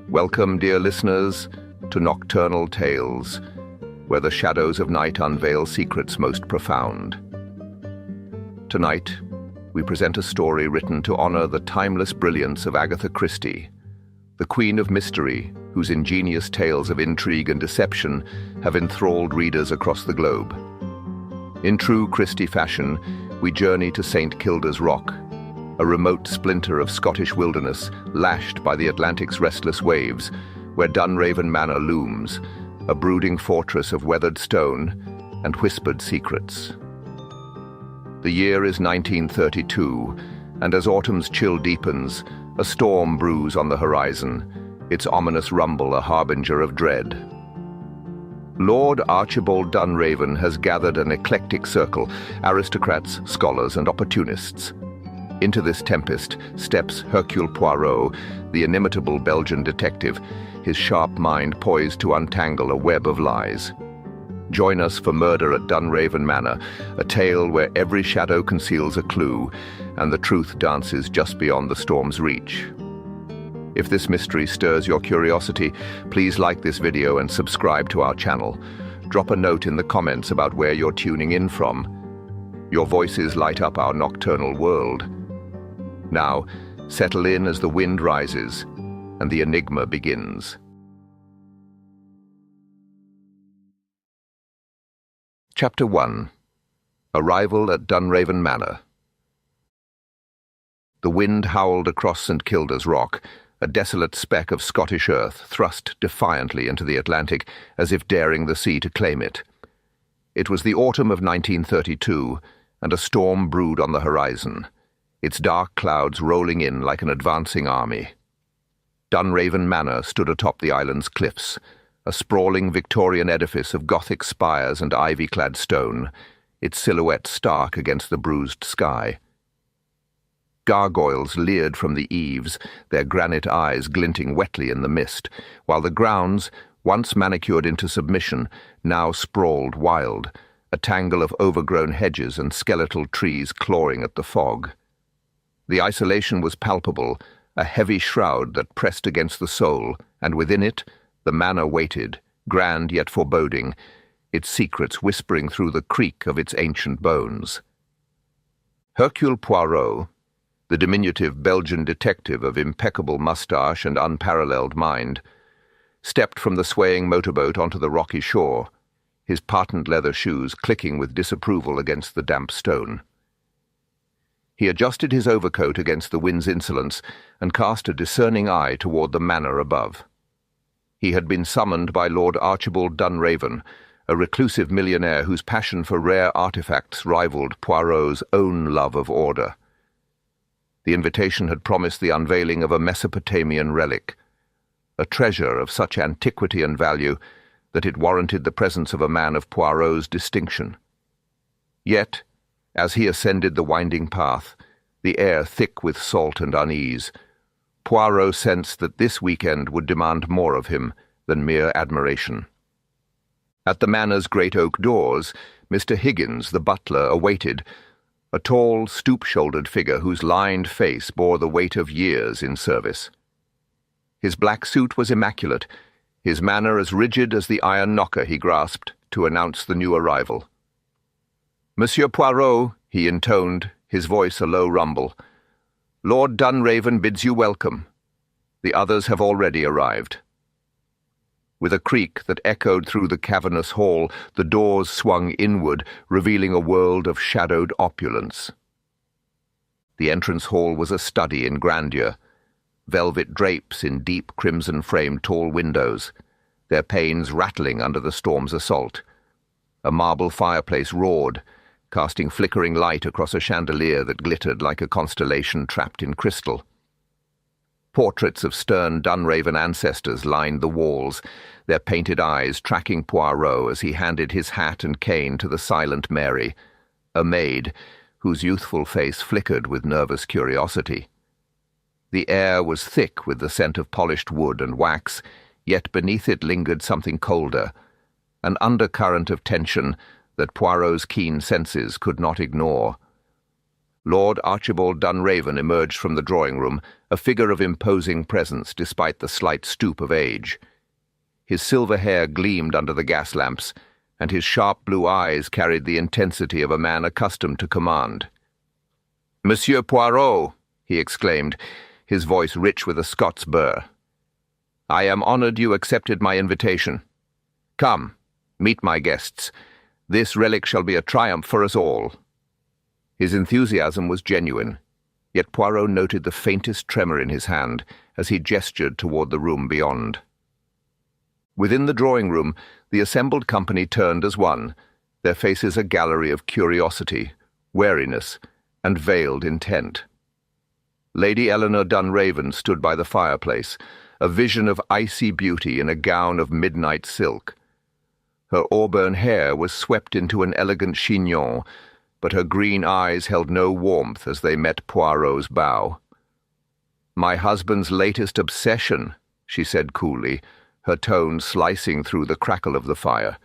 Welcome, dear listeners, to Nocturnal Tales, where the shadows of night unveil secrets most profound. Tonight, we present a story written to honor the timeless brilliance of Agatha Christie, the queen of mystery whose ingenious tales of intrigue and deception have enthralled readers across the globe. In true Christie fashion, we journey to St. Kilda's Rock, a remote splinter of Scottish wilderness lashed by the Atlantic's restless waves, where Dunraven Manor looms, a brooding fortress of weathered stone and whispered secrets. The year is 1932, and as autumn's chill deepens, a storm brews on the horizon, its ominous rumble a harbinger of dread. Lord Archibald Dunraven has gathered an eclectic circle, aristocrats, scholars, and opportunists. Into this tempest steps Hercule Poirot, the inimitable Belgian detective, his sharp mind poised to untangle a web of lies. Join us for Murder at Dunraven Manor, a tale where every shadow conceals a clue and the truth dances just beyond the storm's reach. If this mystery stirs your curiosity, please like this video and subscribe to our channel. Drop a note in the comments about where you're tuning in from. Your voices light up our nocturnal world. Now, settle in as the wind rises and the enigma begins. Chapter 1. Arrival at Dunraven Manor. The wind howled across St. Kilda's Rock, a desolate speck of Scottish earth thrust defiantly into the Atlantic as if daring the sea to claim it. It was the autumn of 1932, and a storm brewed on the horizon, its dark clouds rolling in like an advancing army. Dunraven Manor stood atop the island's cliffs, a sprawling Victorian edifice of Gothic spires and ivy-clad stone, its silhouette stark against the bruised sky. Gargoyles leered from the eaves, their granite eyes glinting wetly in the mist, while the grounds, once manicured into submission, now sprawled wild, a tangle of overgrown hedges and skeletal trees clawing at the fog. The isolation was palpable, a heavy shroud that pressed against the soul, and within it, the manor waited, grand yet foreboding, its secrets whispering through the creak of its ancient bones. Hercule Poirot, the diminutive Belgian detective of impeccable moustache and unparalleled mind, stepped from the swaying motorboat onto the rocky shore, his patent leather shoes clicking with disapproval against the damp stone. He adjusted his overcoat against the wind's insolence and cast a discerning eye toward the manor above. He had been summoned by Lord Archibald Dunraven, a reclusive millionaire whose passion for rare artifacts rivaled Poirot's own love of order. The invitation had promised the unveiling of a Mesopotamian relic, a treasure of such antiquity and value that it warranted the presence of a man of Poirot's distinction. Yet, as he ascended the winding path, the air thick with salt and unease, Poirot sensed that this weekend would demand more of him than mere admiration. At the manor's great oak doors, Mr. Higgins, the butler, awaited, a tall, stoop-shouldered figure whose lined face bore the weight of years in service. His black suit was immaculate, his manner as rigid as the iron knocker he grasped to announce the new arrival. "Monsieur Poirot," he intoned, his voice a low rumble, "Lord Dunraven bids you welcome. The others have already arrived." With a creak that echoed through the cavernous hall, the doors swung inward, revealing a world of shadowed opulence. The entrance hall was a study in grandeur, velvet drapes in deep crimson-framed tall windows, their panes rattling under the storm's assault. A marble fireplace roared, casting flickering light across a chandelier that glittered like a constellation trapped in crystal. Portraits of stern Dunraven ancestors lined the walls, their painted eyes tracking Poirot as he handed his hat and cane to the silent Mary, a maid whose youthful face flickered with nervous curiosity. The air was thick with the scent of polished wood and wax, yet beneath it lingered something colder, an undercurrent of tension that Poirot's keen senses could not ignore. Lord Archibald Dunraven emerged from the drawing-room, a figure of imposing presence despite the slight stoop of age. His silver hair gleamed under the gas lamps, and his sharp blue eyes carried the intensity of a man accustomed to command. "Monsieur Poirot," he exclaimed, his voice rich with a Scots burr. "I am honoured you accepted my invitation. Come, meet my guests. This relic shall be a triumph for us all." His enthusiasm was genuine, yet Poirot noted the faintest tremor in his hand as he gestured toward the room beyond. Within the drawing-room, the assembled company turned as one, their faces a gallery of curiosity, wariness, and veiled intent. Lady Eleanor Dunraven stood by the fireplace, a vision of icy beauty in a gown of midnight silk. Her auburn hair was swept into an elegant chignon, but her green eyes held no warmth as they met Poirot's bow. "My husband's latest obsession," she said coolly, her tone slicing through the crackle of the fire.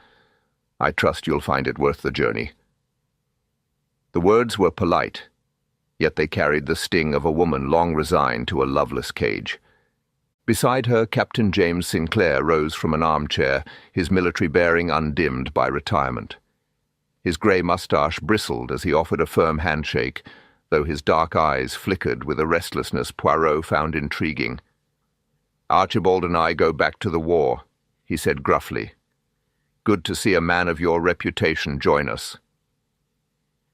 "I trust you'll find it worth the journey." The words were polite, yet they carried the sting of a woman long resigned to a loveless cage. Beside her, Captain James Sinclair rose from an armchair, his military bearing undimmed by retirement. His grey moustache bristled as he offered a firm handshake, though his dark eyes flickered with a restlessness Poirot found intriguing. "Archibald and I go back to the war," he said gruffly. "Good to see a man of your reputation join us."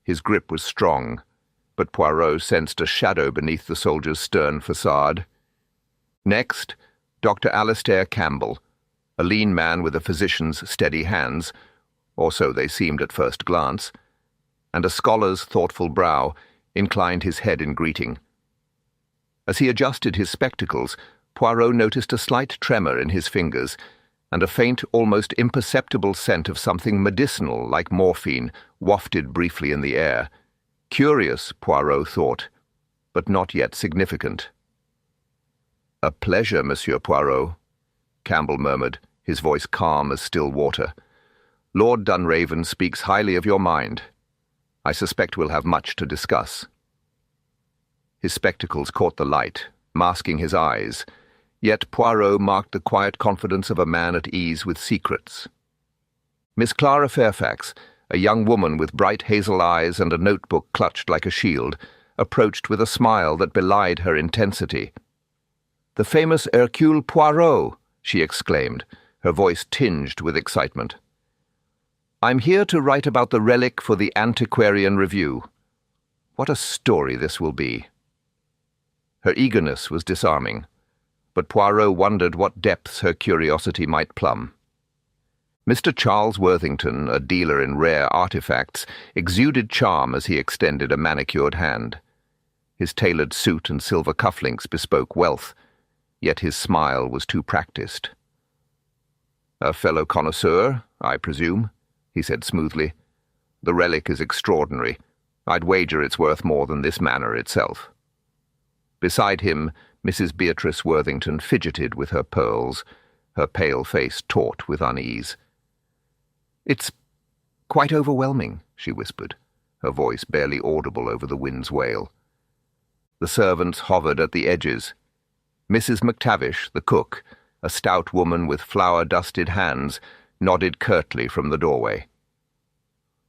His grip was strong, but Poirot sensed a shadow beneath the soldier's stern facade. Next, Dr. Alastair Campbell, a lean man with a physician's steady hands, or so they seemed at first glance, and a scholar's thoughtful brow, inclined his head in greeting. As he adjusted his spectacles, Poirot noticed a slight tremor in his fingers, and a faint, almost imperceptible scent of something medicinal like morphine wafted briefly in the air. Curious, Poirot thought, but not yet significant. "A pleasure, Monsieur Poirot," Campbell murmured, his voice calm as still water. "Lord Dunraven speaks highly of your mind. I suspect we'll have much to discuss." His spectacles caught the light, masking his eyes, yet Poirot marked the quiet confidence of a man at ease with secrets. Miss Clara Fairfax, a young woman with bright hazel eyes and a notebook clutched like a shield, approached with a smile that belied her intensity. "The famous Hercule Poirot!" she exclaimed, her voice tinged with excitement. "I'm here to write about the relic for the Antiquarian Review. What a story this will be." Her eagerness was disarming, but Poirot wondered what depths her curiosity might plumb. Mr. Charles Worthington, a dealer in rare artifacts, exuded charm as he extended a manicured hand. His tailored suit and silver cufflinks bespoke wealth, yet his smile was too practiced. "A fellow connoisseur, I presume," he said smoothly. "The relic is extraordinary. I'd wager it's worth more than this manor itself." Beside him, Mrs. Beatrice Worthington fidgeted with her pearls, her pale face taut with unease. "It's quite overwhelming," she whispered, her voice barely audible over the wind's wail. The servants hovered at the edges. Mrs. McTavish, the cook, a stout woman with flour-dusted hands, nodded curtly from the doorway.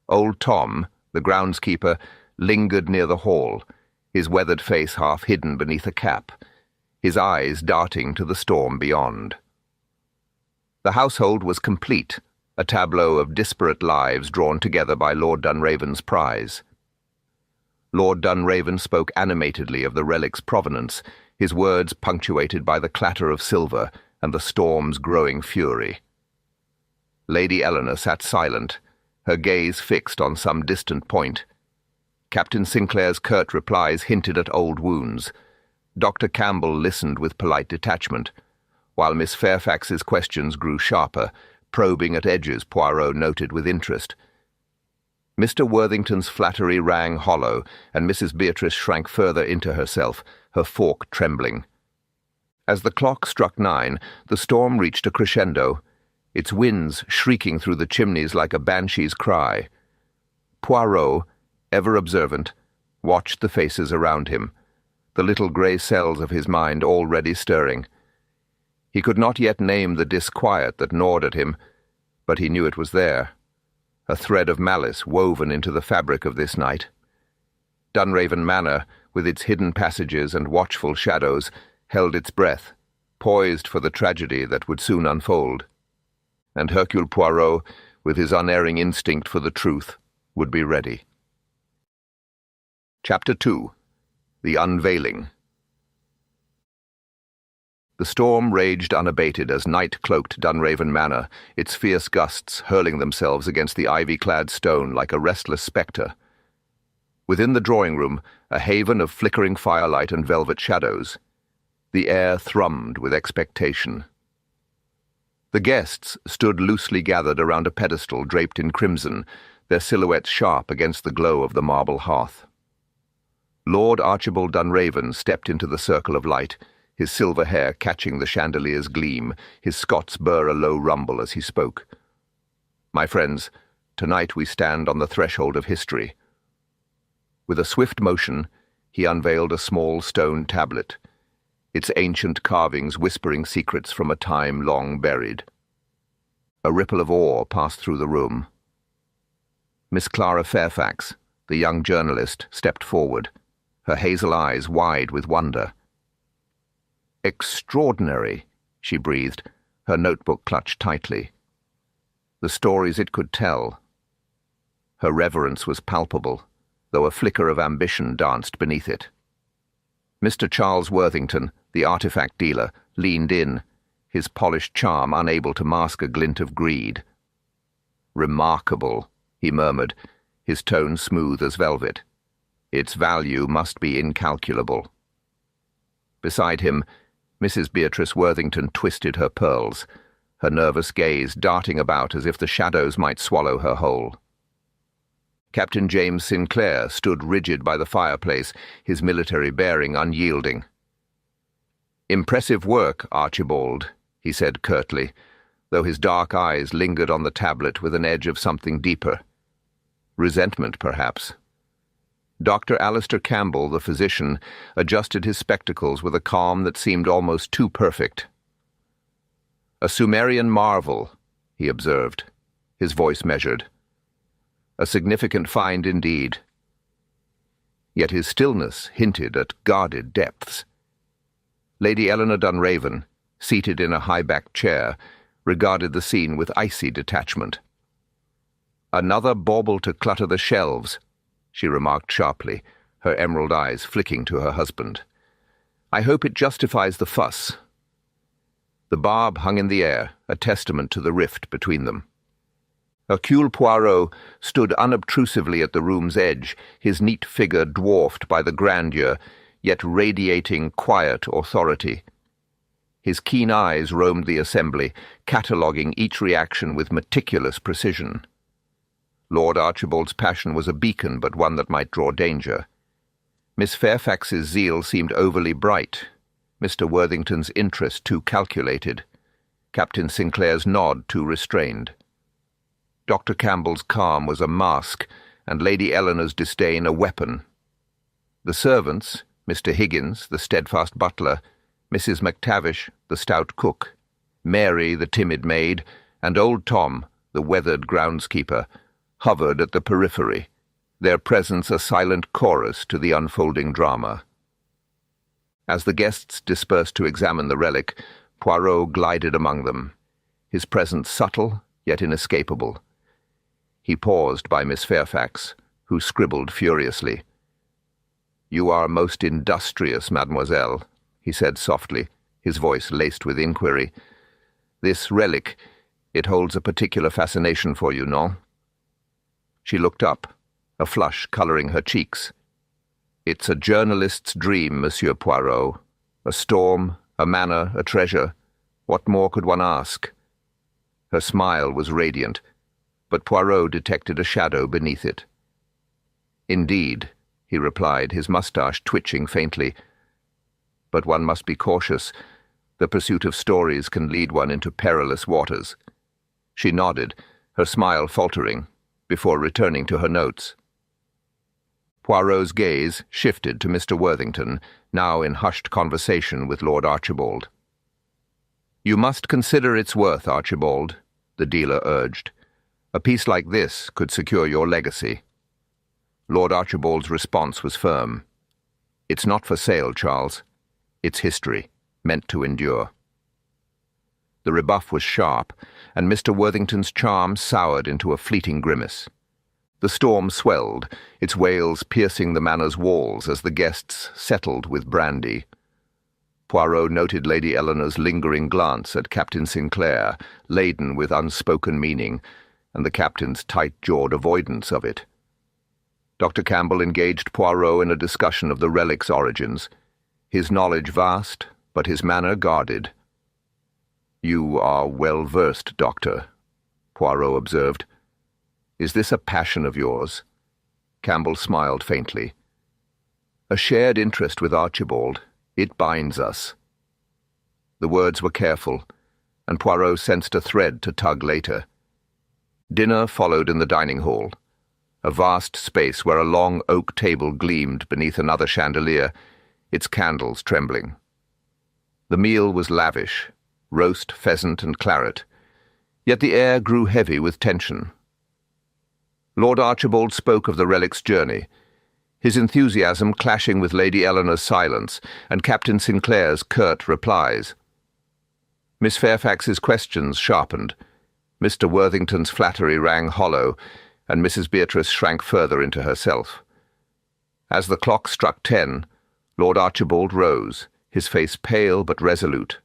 Old Tom, the groundskeeper, lingered near the hall, his weathered face half hidden beneath a cap, his eyes darting to the storm beyond. The household was complete, a tableau of disparate lives drawn together by Lord Dunraven's prize. Lord Dunraven spoke animatedly of the relic's provenance, his words punctuated by the clatter of silver and the storm's growing fury. Lady Eleanor sat silent, her gaze fixed on some distant point. Captain Sinclair's curt replies hinted at old wounds. Dr. Campbell listened with polite detachment, while Miss Fairfax's questions grew sharper, probing at edges Poirot noted with interest. Mr. Worthington's flattery rang hollow, and Mrs. Beatrice shrank further into herself, her fork trembling. As the clock struck 9, the storm reached a crescendo, its winds shrieking through the chimneys like a banshee's cry. Poirot, ever observant, watched the faces around him, the little grey cells of his mind already stirring. He could not yet name the disquiet that gnawed at him, but he knew it was there, a thread of malice woven into the fabric of this night. Dunraven Manor, with its hidden passages and watchful shadows, held its breath, poised for the tragedy that would soon unfold. And Hercule Poirot, with his unerring instinct for the truth, would be ready. Chapter 2. The Unveiling. The storm raged unabated as night cloaked Dunraven Manor, its fierce gusts hurling themselves against the ivy-clad stone like a restless spectre. Within the drawing-room, a haven of flickering firelight and velvet shadows. The air thrummed with expectation. The guests stood loosely gathered around a pedestal draped in crimson, their silhouettes sharp against the glow of the marble hearth. Lord Archibald Dunraven stepped into the circle of light, his silver hair catching the chandelier's gleam, his Scots burr a low rumble as he spoke. "My friends, tonight we stand on the threshold of history." With a swift motion, he unveiled a small stone tablet, its ancient carvings whispering secrets from a time long buried. A ripple of awe passed through the room. Miss Clara Fairfax, the young journalist, stepped forward, her hazel eyes wide with wonder. "Extraordinary," she breathed, her notebook clutched tightly. The stories it could tell. Her reverence was palpable, though a flicker of ambition danced beneath it. Mr. Charles Worthington, the artifact dealer, leaned in, his polished charm unable to mask a glint of greed. "Remarkable," he murmured, his tone smooth as velvet. "Its value must be incalculable." Beside him, Mrs. Beatrice Worthington twisted her pearls, her nervous gaze darting about as if the shadows might swallow her whole. Captain James Sinclair stood rigid by the fireplace, his military bearing unyielding. "Impressive work, Archibald," he said curtly, though his dark eyes lingered on the tablet with an edge of something deeper. Resentment, perhaps. Dr. Alistair Campbell, the physician, adjusted his spectacles with a calm that seemed almost too perfect. "A Sumerian marvel," he observed, his voice measured. "A significant find indeed." Yet his stillness hinted at guarded depths. Lady Eleanor Dunraven, seated in a high-backed chair, regarded the scene with icy detachment. "Another bauble to clutter the shelves," she remarked sharply, her emerald eyes flicking to her husband. "I hope it justifies the fuss." The barb hung in the air, a testament to the rift between them. Hercule Poirot stood unobtrusively at the room's edge, his neat figure dwarfed by the grandeur, yet radiating quiet authority. His keen eyes roamed the assembly, cataloguing each reaction with meticulous precision. Lord Archibald's passion was a beacon, but one that might draw danger. Miss Fairfax's zeal seemed overly bright, Mr. Worthington's interest too calculated, Captain Sinclair's nod too restrained. Dr. Campbell's calm was a mask, and Lady Eleanor's disdain a weapon. The servants, Mr. Higgins, the steadfast butler, Mrs. McTavish, the stout cook, Mary, the timid maid, and old Tom, the weathered groundskeeper, hovered at the periphery, their presence a silent chorus to the unfolding drama. As the guests dispersed to examine the relic, Poirot glided among them, his presence subtle yet inescapable. He paused by Miss Fairfax, who scribbled furiously. "You are most industrious, mademoiselle," he said softly, his voice laced with inquiry. "This relic, it holds a particular fascination for you, no?" She looked up, a flush colouring her cheeks. "It's a journalist's dream, Monsieur Poirot. A storm, a manor, a treasure. What more could one ask?" Her smile was radiant, but Poirot detected a shadow beneath it. "Indeed," he replied, his moustache twitching faintly. "But one must be cautious. The pursuit of stories can lead one into perilous waters." She nodded, her smile faltering, before returning to her notes. Poirot's gaze shifted to Mr. Worthington, now in hushed conversation with Lord Archibald. "You must consider its worth, Archibald," the dealer urged. "A piece like this could secure your legacy." Lord Archibald's response was firm. "It's not for sale, Charles. It's history, meant to endure." The rebuff was sharp, and Mr. Worthington's charm soured into a fleeting grimace. The storm swelled, its wails piercing the manor's walls as the guests settled with brandy. Poirot noted Lady Eleanor's lingering glance at Captain Sinclair, laden with unspoken meaning, and the captain's tight-jawed avoidance of it. Dr. Campbell engaged Poirot in a discussion of the relic's origins, his knowledge vast, but his manner guarded. "You are well versed, Doctor," Poirot observed. "Is this a passion of yours?" Campbell smiled faintly. "A shared interest with Archibald. It binds us." The words were careful, and Poirot sensed a thread to tug later. Dinner followed in the dining hall, a vast space where a long oak table gleamed beneath another chandelier, its candles trembling. The meal was lavish, roast, pheasant, and claret, yet the air grew heavy with tension. Lord Archibald spoke of the relic's journey, his enthusiasm clashing with Lady Eleanor's silence and Captain Sinclair's curt replies. Miss Fairfax's questions sharpened, Mr. Worthington's flattery rang hollow, and Mrs. Beatrice shrank further into herself. As the clock struck 10, Lord Archibald rose, his face pale but resolute.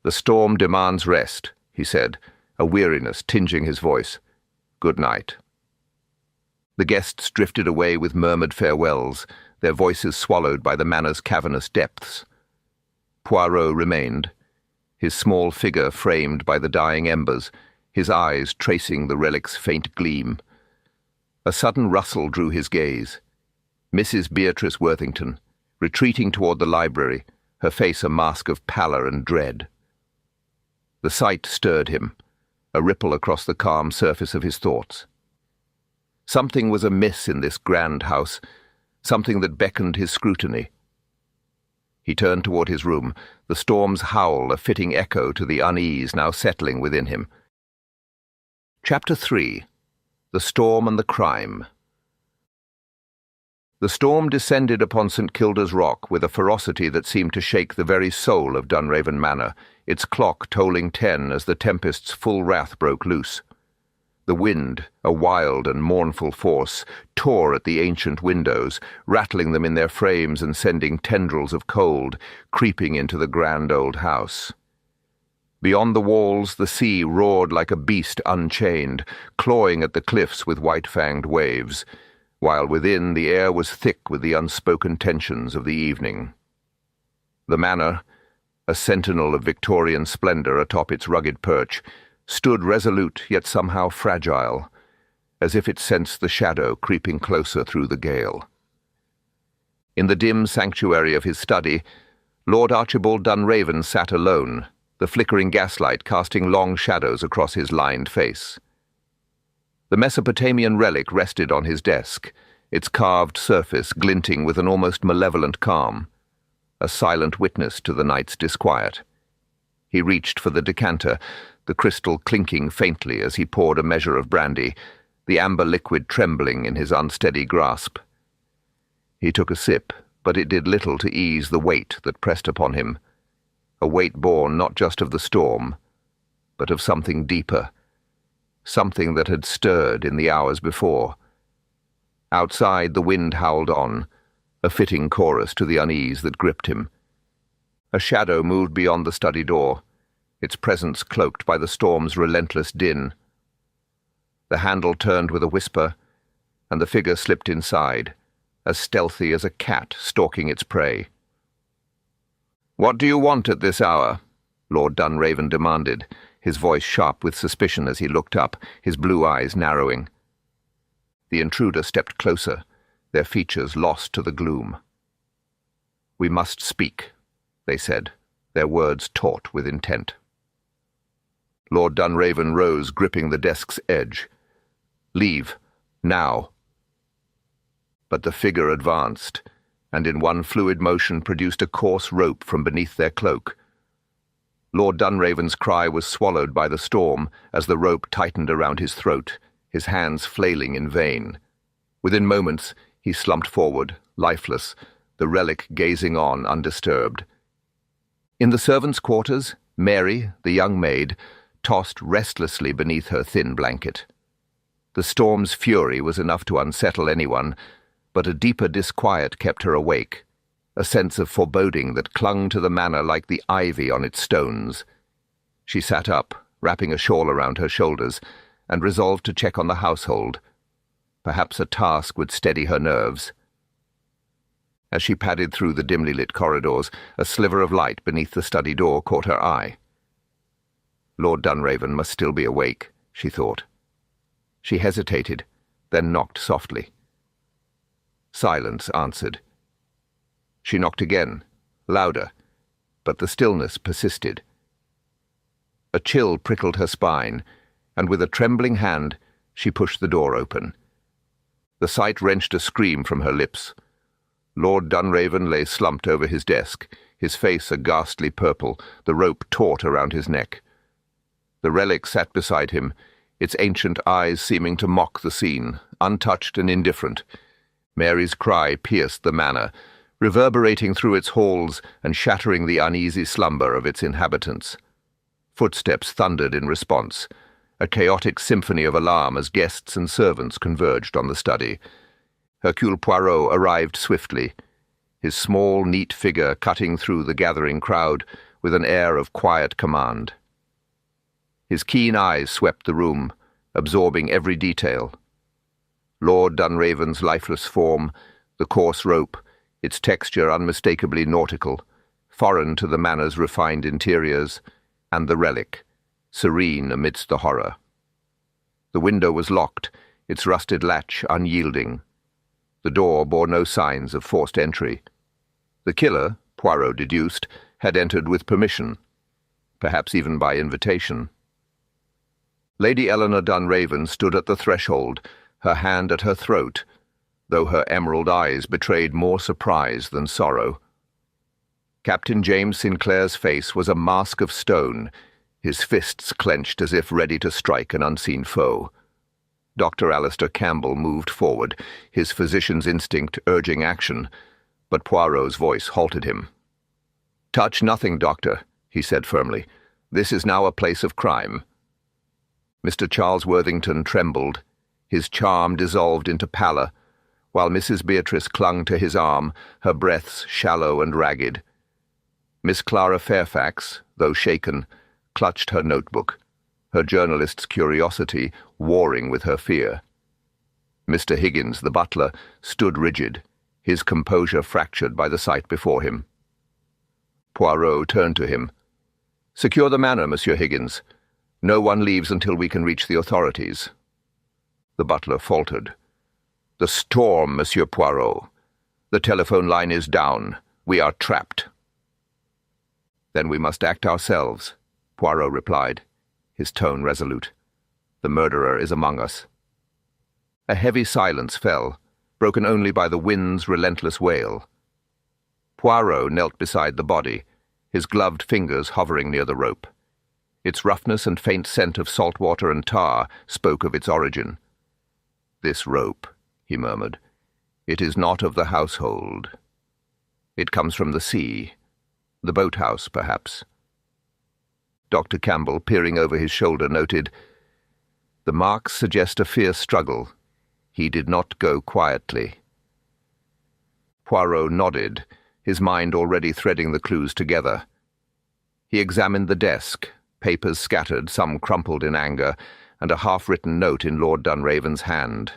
"The storm demands rest," he said, a weariness tinging his voice. "Good night." The guests drifted away with murmured farewells, their voices swallowed by the manor's cavernous depths. Poirot remained, his small figure framed by the dying embers, his eyes tracing the relic's faint gleam. A sudden rustle drew his gaze. Mrs. Beatrice Worthington, retreating toward the library, her face a mask of pallor and dread. The sight stirred him, a ripple across the calm surface of his thoughts. Something was amiss in this grand house, something that beckoned his scrutiny. He turned toward his room, the storm's howl a fitting echo to the unease now settling within him. Chapter 3. The Storm and the Crime. The storm descended upon St. Kilda's Rock with a ferocity that seemed to shake the very soul of Dunraven Manor, its clock tolling 10 as the tempest's full wrath broke loose. The wind, a wild and mournful force, tore at the ancient windows, rattling them in their frames and sending tendrils of cold creeping into the grand old house. Beyond the walls the sea roared like a beast unchained, clawing at the cliffs with white-fanged waves, while within the air was thick with the unspoken tensions of the evening. The manor, a sentinel of Victorian splendor atop its rugged perch, stood resolute yet somehow fragile, as if it sensed the shadow creeping closer through the gale. In the dim sanctuary of his study, Lord Archibald Dunraven sat alone, the flickering gaslight casting long shadows across his lined face. The Mesopotamian relic rested on his desk, its carved surface glinting with an almost malevolent calm, a silent witness to the night's disquiet. He reached for the decanter, the crystal clinking faintly as he poured a measure of brandy, the amber liquid trembling in his unsteady grasp. He took a sip, but it did little to ease the weight that pressed upon him, a weight born not just of the storm, but of something deeper, something that had stirred in the hours before. Outside the wind howled on, a fitting chorus to the unease that gripped him. A shadow moved beyond the study door, its presence cloaked by the storm's relentless din. The handle turned with a whisper, and the figure slipped inside, as stealthy as a cat stalking its prey. "What do you want at this hour?" Lord Dunraven demanded, his voice sharp with suspicion as he looked up, his blue eyes narrowing. The intruder stepped closer, their features lost to the gloom. "We must speak," they said, their words taut with intent. Lord Dunraven rose, gripping the desk's edge. "Leave. Now." But the figure advanced, and in one fluid motion produced a coarse rope from beneath their cloak. Lord Dunraven's cry was swallowed by the storm as the rope tightened around his throat, his hands flailing in vain. Within moments, he slumped forward, lifeless, the relic gazing on undisturbed. In the servants' quarters, Mary, the young maid, tossed restlessly beneath her thin blanket. The storm's fury was enough to unsettle anyone, but a deeper disquiet kept her awake, a sense of foreboding that clung to the manor like the ivy on its stones. She sat up, wrapping a shawl around her shoulders, and resolved to check on the household. Perhaps a task would steady her nerves. As she padded through the dimly lit corridors, a sliver of light beneath the study door caught her eye. Lord Dunraven must still be awake, she thought. She hesitated, then knocked softly. Silence answered. She knocked again, louder, but the stillness persisted. A chill prickled her spine, and with a trembling hand she pushed the door open. The sight wrenched a scream from her lips. Lord Dunraven lay slumped over his desk, his face a ghastly purple, the rope taut around his neck. The relic sat beside him, its ancient eyes seeming to mock the scene, untouched and indifferent. Mary's cry pierced the manor, reverberating through its halls and shattering the uneasy slumber of its inhabitants. Footsteps thundered in response, a chaotic symphony of alarm as guests and servants converged on the study. Hercule Poirot arrived swiftly, his small, neat figure cutting through the gathering crowd with an air of quiet command. His keen eyes swept the room, absorbing every detail. Lord Dunraven's lifeless form, the coarse rope, its texture unmistakably nautical, foreign to the manor's refined interiors, and the relic, serene amidst the horror. The window was locked, its rusted latch unyielding. The door bore no signs of forced entry. The killer, Poirot deduced, had entered with permission, perhaps even by invitation. Lady Eleanor Dunraven stood at the threshold, her hand at her throat, though her emerald eyes betrayed more surprise than sorrow. Captain James Sinclair's face was a mask of stone, his fists clenched as if ready to strike an unseen foe. Dr. Alistair Campbell moved forward, his physician's instinct urging action, but Poirot's voice halted him. "Touch nothing, Doctor," he said firmly. "This is now a place of crime." Mr. Charles Worthington trembled, his charm dissolved into pallor, while Mrs. Beatrice clung to his arm, her breaths shallow and ragged. Miss Clara Fairfax, though shaken, clutched her notebook, her journalist's curiosity warring with her fear. Mr. Higgins, the butler, stood rigid, his composure fractured by the sight before him. Poirot turned to him. "Secure the manor, Monsieur Higgins. No one leaves until we can reach the authorities." The butler faltered. "The storm, Monsieur Poirot. The telephone line is down. We are trapped." "Then we must act ourselves," Poirot replied, his tone resolute. "The murderer is among us." A heavy silence fell, broken only by the wind's relentless wail. Poirot knelt beside the body, his gloved fingers hovering near the rope. Its roughness and faint scent of salt water and tar spoke of its origin. "This rope," he murmured. "It is not of the household. It comes from the sea. The boathouse, perhaps." Dr. Campbell, peering over his shoulder, noted, "The marks suggest a fierce struggle. He did not go quietly." Poirot nodded, his mind already threading the clues together. He examined the desk, papers scattered, some crumpled in anger, and a half-written note in Lord Dunraven's hand.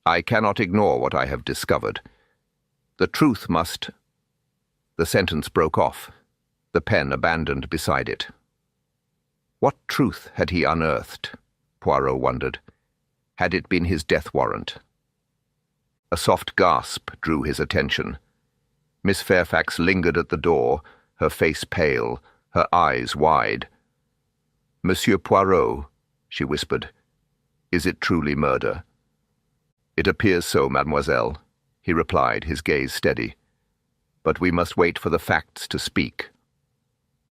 "I cannot ignore what I have discovered. The truth must—" The sentence broke off, the pen abandoned beside it. What truth had he unearthed? Poirot wondered. Had it been his death warrant? A soft gasp drew his attention. Miss Fairfax lingered at the door, her face pale, her eyes wide. "Monsieur Poirot," she whispered, "is it truly murder?" "It appears so, mademoiselle," he replied, his gaze steady. "But we must wait for the facts to speak."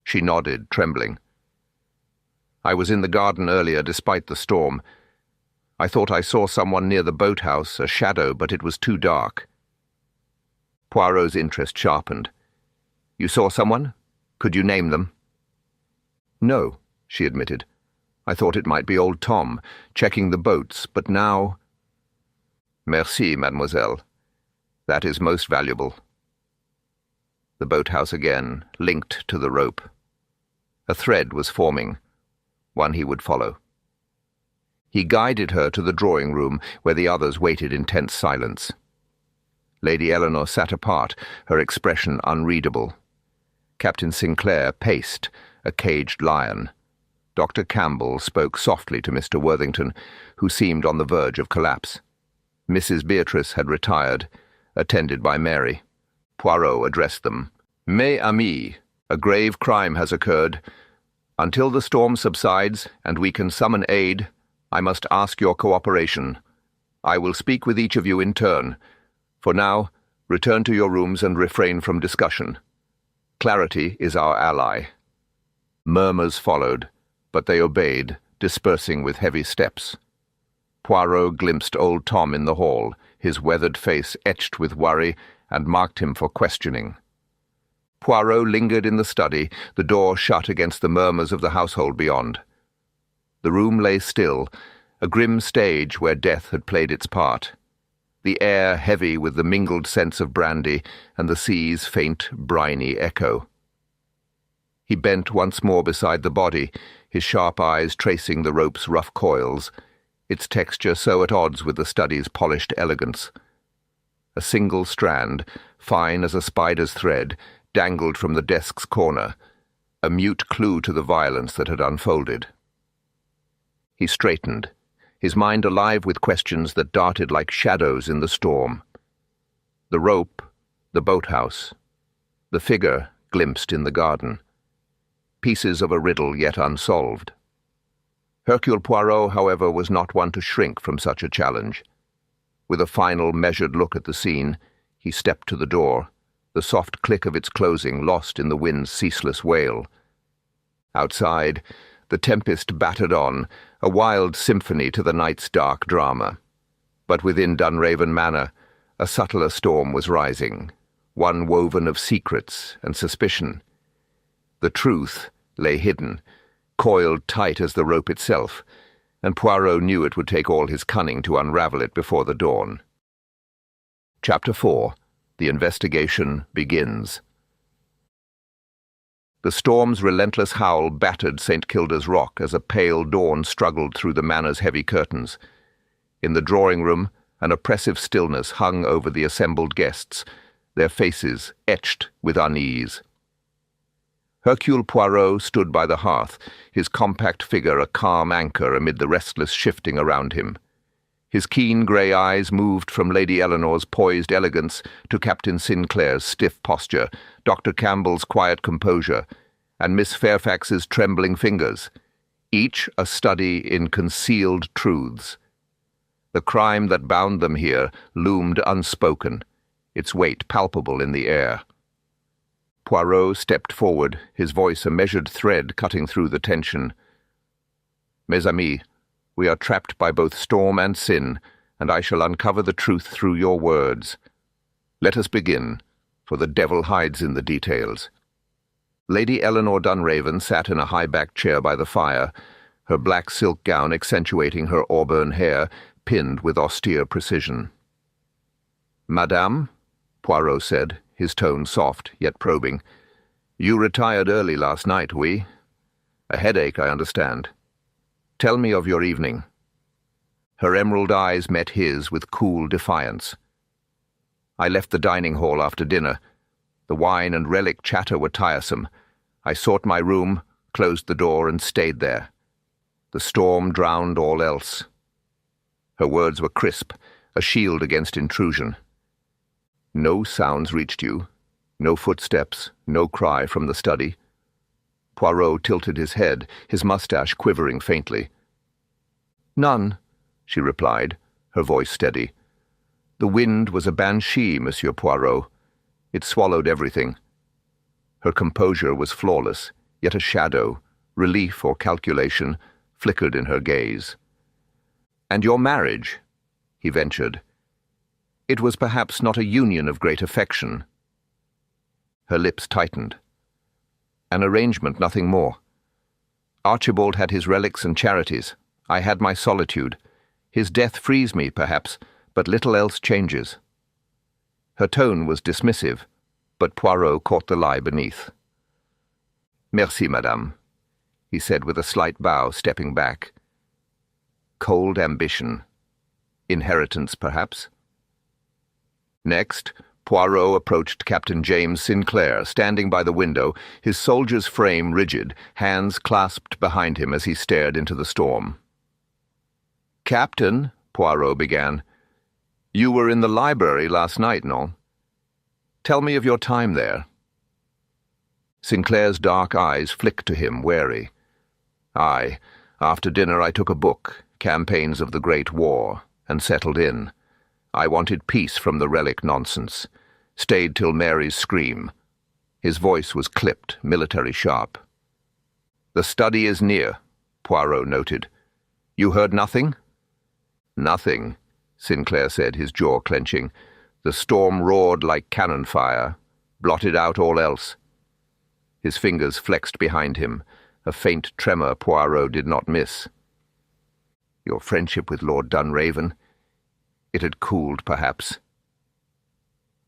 She nodded, trembling. "I was in the garden earlier, despite the storm. I thought I saw someone near the boathouse, a shadow, but it was too dark." Poirot's interest sharpened. "You saw someone? Could you name them?" "No," she admitted. "I thought it might be old Tom, checking the boats, but now—" "Merci, mademoiselle. That is most valuable." The boathouse again, linked to the rope. A thread was forming, one he would follow. He guided her to the drawing-room, where the others waited in tense silence. Lady Eleanor sat apart, her expression unreadable. Captain Sinclair paced, a caged lion. Dr. Campbell spoke softly to Mr. Worthington, who seemed on the verge of collapse. Mrs. Beatrice had retired, attended by Mary. Poirot addressed them. "Mes amis, a grave crime has occurred. Until the storm subsides and we can summon aid, I must ask your cooperation. I will speak with each of you in turn. For now, return to your rooms and refrain from discussion. Clarity is our ally." Murmurs followed, but they obeyed, dispersing with heavy steps. Poirot glimpsed old Tom in the hall, his weathered face etched with worry, and marked him for questioning. Poirot lingered in the study, the door shut against the murmurs of the household beyond. The room lay still, a grim stage where death had played its part. The air heavy with the mingled scents of brandy and the sea's faint, briny echo. He bent once more beside the body, his sharp eyes tracing the rope's rough coils, its texture so at odds with the study's polished elegance. A single strand, fine as a spider's thread, dangled from the desk's corner, a mute clue to the violence that had unfolded. He straightened, his mind alive with questions that darted like shadows in the storm. The rope, the boathouse, the figure glimpsed in the garden. Pieces of a riddle yet unsolved. Hercule Poirot, however, was not one to shrink from such a challenge. With a final measured look at the scene, he stepped to the door, the soft click of its closing lost in the wind's ceaseless wail. Outside, the tempest battered on, a wild symphony to the night's dark drama. But within Dunraven Manor, a subtler storm was rising, one woven of secrets and suspicion. The truth lay hidden, coiled tight as the rope itself, and Poirot knew it would take all his cunning to unravel it before the dawn. Chapter 4. The Investigation Begins. The storm's relentless howl battered St. Kilda's Rock as a pale dawn struggled through the manor's heavy curtains. In the drawing-room, an oppressive stillness hung over the assembled guests, their faces etched with unease. Hercule Poirot stood by the hearth, his compact figure a calm anchor amid the restless shifting around him. His keen grey eyes moved from Lady Eleanor's poised elegance to Captain Sinclair's stiff posture, Dr. Campbell's quiet composure, and Miss Fairfax's trembling fingers, each a study in concealed truths. The crime that bound them here loomed unspoken, its weight palpable in the air. Poirot stepped forward, his voice a measured thread cutting through the tension. "Mes amis, we are trapped by both storm and sin, and I shall uncover the truth through your words. Let us begin, for the devil hides in the details." Lady Eleanor Dunraven sat in a high-backed chair by the fire, her black silk gown accentuating her auburn hair, pinned with austere precision. "Madame," Poirot said, his tone soft yet probing, "you retired early last night, oui? A headache, I understand. Tell me of your evening." Her emerald eyes met his with cool defiance. "I left the dining hall after dinner. The wine and relic chatter were tiresome. I sought my room, closed the door, and stayed there. The storm drowned all else." Her words were crisp, a shield against intrusion. "No sounds reached you? No footsteps, no cry from the study?" Poirot tilted his head, his mustache quivering faintly. "None," she replied, her voice steady. The wind was a banshee, Monsieur Poirot. It swallowed everything. Her composure was flawless, yet a shadow, relief or calculation, flickered in her gaze. "And your marriage?" he ventured. "It was perhaps not a union of great affection." Her lips tightened. "An arrangement, nothing more. Archibald had his relics and charities. I had my solitude. His death frees me, perhaps, but little else changes." Her tone was dismissive, but Poirot caught the lie beneath. "Merci, madame," he said with a slight bow, stepping back. Cold ambition. Inheritance, perhaps. Next, Poirot approached Captain James Sinclair, standing by the window, his soldier's frame rigid, hands clasped behind him as he stared into the storm. "Captain," Poirot began, "you were in the library last night, no? Tell me of your time there." Sinclair's dark eyes flicked to him, wary. "Aye, after dinner I took a book, Campaigns of the Great War, and settled in. I wanted peace from the relic nonsense. Stayed till Mary's scream." His voice was clipped, military sharp. "The study is near," Poirot noted. "You heard nothing?" "Nothing," Sinclair said, his jaw clenching. "The storm roared like cannon fire, blotted out all else." His fingers flexed behind him, a faint tremor Poirot did not miss. "Your friendship with Lord Dunraven? It had cooled, perhaps."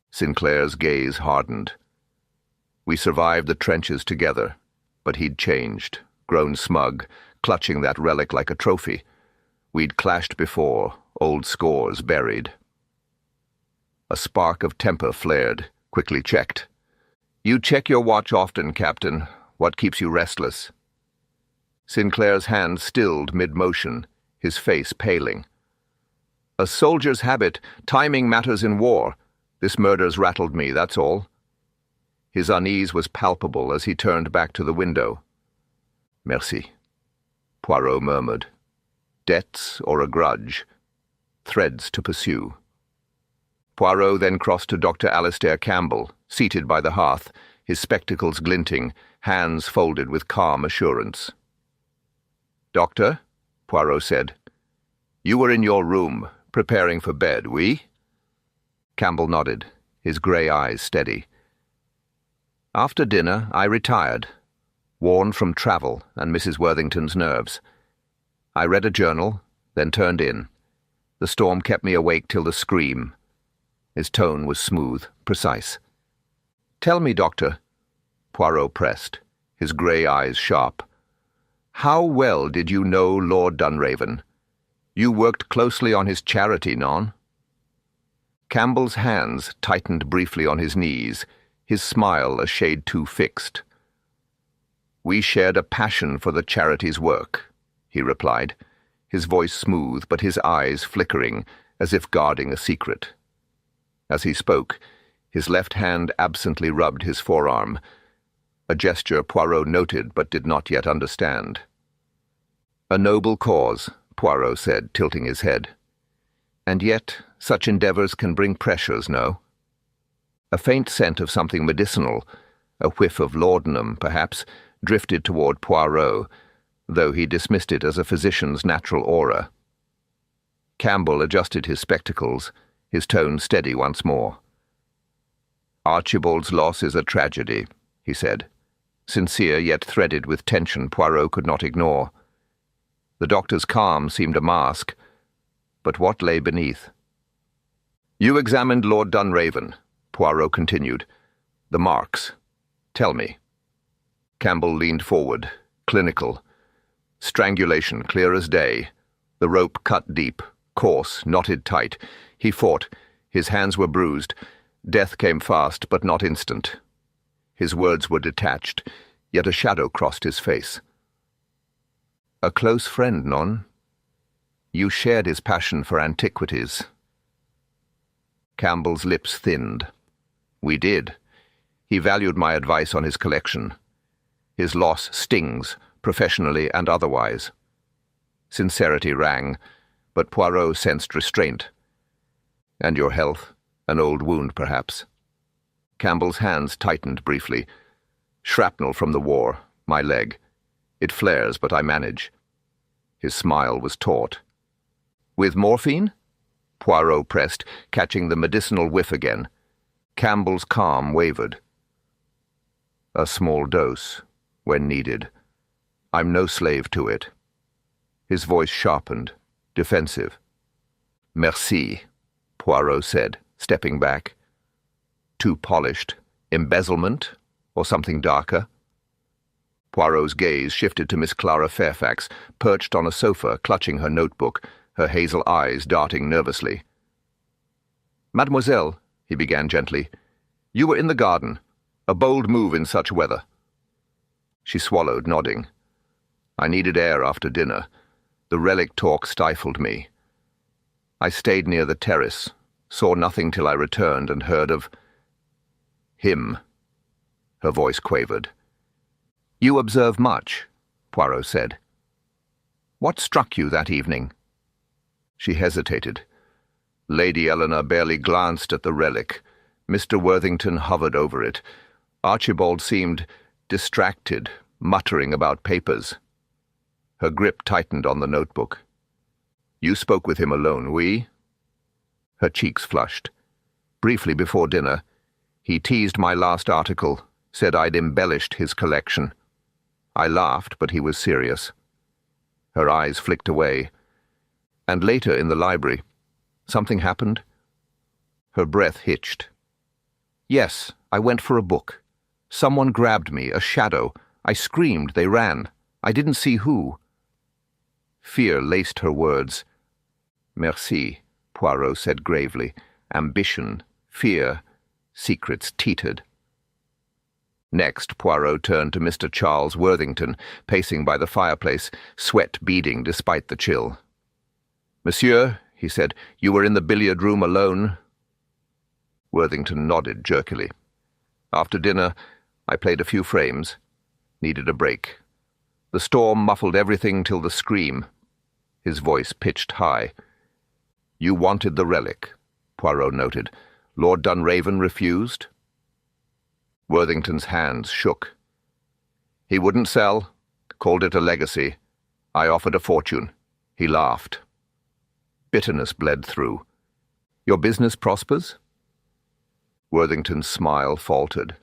Sinclair's gaze hardened. "We survived the trenches together, but he'd changed, grown smug, clutching that relic like a trophy. We'd clashed before, old scores buried." A spark of temper flared, quickly checked. "You check your watch often, Captain. What keeps you restless?" Sinclair's hand stilled mid-motion, his face paling. "A soldier's habit. Timing matters in war. This murder's rattled me, that's all." His unease was palpable as he turned back to the window. "Merci," Poirot murmured. Debts or a grudge. Threads to pursue. Poirot then crossed to Dr. Alastair Campbell, seated by the hearth, his spectacles glinting, hands folded with calm assurance. "Doctor," Poirot said, "you were in your room, preparing for bed, oui?" Campbell nodded, his grey eyes steady. "After dinner, I retired, worn from travel and Mrs. Worthington's nerves. I read a journal, then turned in. The storm kept me awake till the scream." His tone was smooth, precise. "Tell me, Doctor," Poirot pressed, his grey eyes sharp, "how well did you know Lord Dunraven? You worked closely on his charity, non?" Campbell's hands tightened briefly on his knees, his smile a shade too fixed. "We shared a passion for the charity's work," he replied, his voice smooth but his eyes flickering, as if guarding a secret. As he spoke, his left hand absently rubbed his forearm, a gesture Poirot noted but did not yet understand. "A noble cause," Poirot said, tilting his head. "And yet, such endeavours can bring pressures, no?" A faint scent of something medicinal, a whiff of laudanum, perhaps, drifted toward Poirot, though he dismissed it as a physician's natural aura. Campbell adjusted his spectacles, his tone steady once more. "Archibald's loss is a tragedy," he said, sincere yet threaded with tension Poirot could not ignore. The doctor's calm seemed a mask, but what lay beneath? "You examined Lord Dunraven," Poirot continued. "The marks. Tell me." Campbell leaned forward, clinical. Strangulation clear as day. The rope cut deep, coarse, knotted tight. He fought. His hands were bruised. Death came fast, but not instant. His words were detached, yet a shadow crossed his face. "A close friend, non? You shared his passion for antiquities." Campbell's lips thinned. "We did. He valued my advice on his collection. His loss stings, professionally and otherwise." Sincerity rang, but Poirot sensed restraint. And your health? An old wound, perhaps? Campbell's hands tightened briefly. Shrapnel from the war, my leg. It flares, but I manage. His smile was taut. With morphine? Poirot pressed, catching the medicinal whiff again. Campbell's calm wavered. A small dose, when needed. I'm no slave to it. His voice sharpened, defensive. Merci, Poirot said, stepping back. Too polished. Embezzlement? Or something darker? Poirot's gaze shifted to Miss Clara Fairfax, perched on a sofa, clutching her notebook, her hazel eyes darting nervously. Mademoiselle, he began gently, you were in the garden. A bold move in such weather. She swallowed, nodding. I needed air after dinner. The relic talk stifled me. I stayed near the terrace, saw nothing till I returned and heard of him. Her voice quavered. You observe much, Poirot said. What struck you that evening? She hesitated. Lady Eleanor barely glanced at the relic. Mr. Worthington hovered over it. Archibald seemed distracted, muttering about papers. Her grip tightened on the notebook. You spoke with him alone, oui? Her cheeks flushed. Briefly before dinner, he teased my last article, said I'd embellished his collection. I laughed, but he was serious. Her eyes flicked away. And later in the library, something happened? Her breath hitched. Yes, I went for a book. Someone grabbed me, a shadow. I screamed, they ran. I didn't see who. Fear laced her words. Merci, Poirot said gravely. Ambition, fear, secrets teetered. Next, Poirot turned to Mr. Charles Worthington, pacing by the fireplace, sweat beading despite the chill. Monsieur, he said, you were in the billiard room alone? Worthington nodded jerkily. After dinner, I played a few frames. Needed a break. The storm muffled everything till the scream. His voice pitched high. You wanted the relic, Poirot noted. Lord Dunraven refused? Worthington's hands shook. He wouldn't sell, called it a legacy. I offered a fortune. He laughed. Bitterness bled through. Your business prospers? Worthington's smile faltered.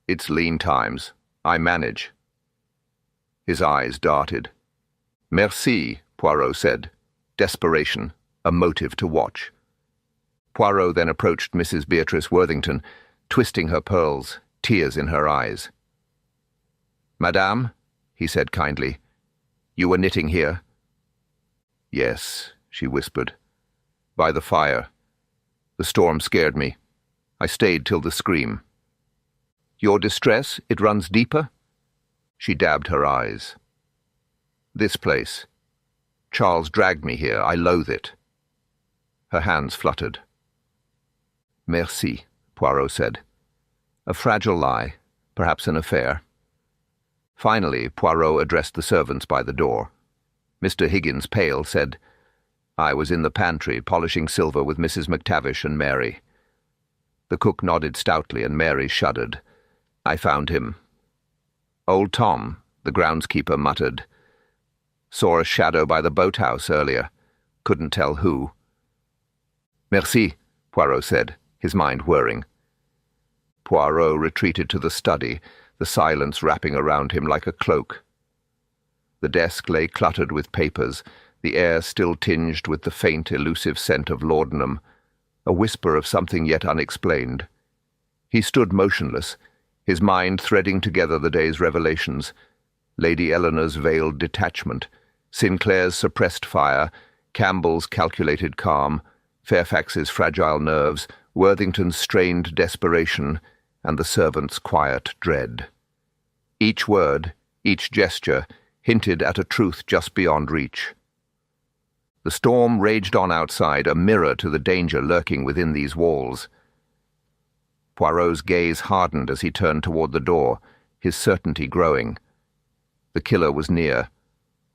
It's lean times. I manage. His eyes darted. Merci, Poirot said. Desperation, a motive to watch. Poirot then approached Mrs. Beatrice Worthington, twisting her pearls, tears in her eyes. Madame, he said kindly, you were knitting here? Yes, she whispered. By the fire. The storm scared me. I stayed till the scream. Your distress, it runs deeper? She dabbed her eyes. This place. Charles dragged me here. I loathe it. Her hands fluttered. Merci, Poirot said. A fragile lie, perhaps an affair. Finally, Poirot addressed the servants by the door. Mr. Higgins, pale, said, I was in the pantry, polishing silver with Mrs. McTavish and Mary. The cook nodded stoutly, and Mary shuddered. I found him. Old Tom, the groundskeeper muttered. Saw a shadow by the boathouse earlier. Couldn't tell who. Merci, Poirot said, his mind whirring. Poirot retreated to the study, the silence wrapping around him like a cloak. The desk lay cluttered with papers, the air still tinged with the faint, elusive scent of laudanum, a whisper of something yet unexplained. He stood motionless, his mind threading together the day's revelations, Lady Eleanor's veiled detachment, Sinclair's suppressed fire, Campbell's calculated calm, Fairfax's fragile nerves, Worthington's strained desperation, and the servant's quiet dread. Each word, each gesture, hinted at a truth just beyond reach. The storm raged on outside, a mirror to the danger lurking within these walls. Poirot's gaze hardened as he turned toward the door, his certainty growing. The killer was near,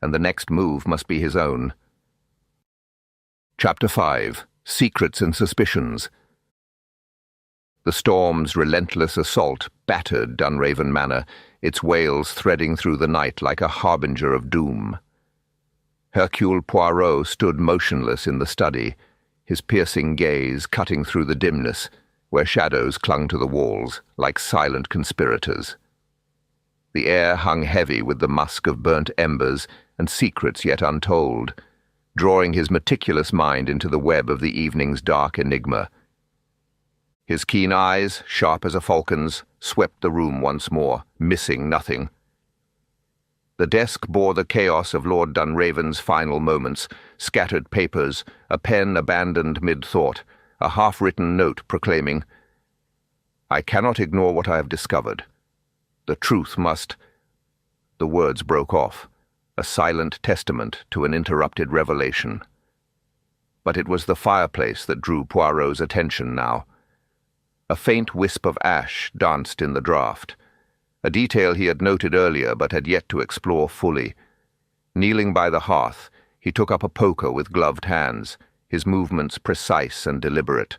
and the next move must be his own. Chapter 5. secrets and suspicions. The storm's relentless assault battered Dunraven Manor, its wails threading through the night like a harbinger of doom. Hercule Poirot stood motionless in the study, his piercing gaze cutting through the dimness, where shadows clung to the walls like silent conspirators. The air hung heavy with the musk of burnt embers and secrets yet untold, drawing his meticulous mind into the web of the evening's dark enigma. His keen eyes, sharp as a falcon's, swept the room once more, missing nothing. The desk bore the chaos of Lord Dunraven's final moments, scattered papers, a pen abandoned mid-thought, a half-written note proclaiming, "I cannot ignore what I have discovered. The truth must—" The words broke off, a silent testament to an interrupted revelation. But it was the fireplace that drew Poirot's attention now. A faint wisp of ash danced in the draught, a detail he had noted earlier but had yet to explore fully. Kneeling by the hearth, he took up a poker with gloved hands, his movements precise and deliberate,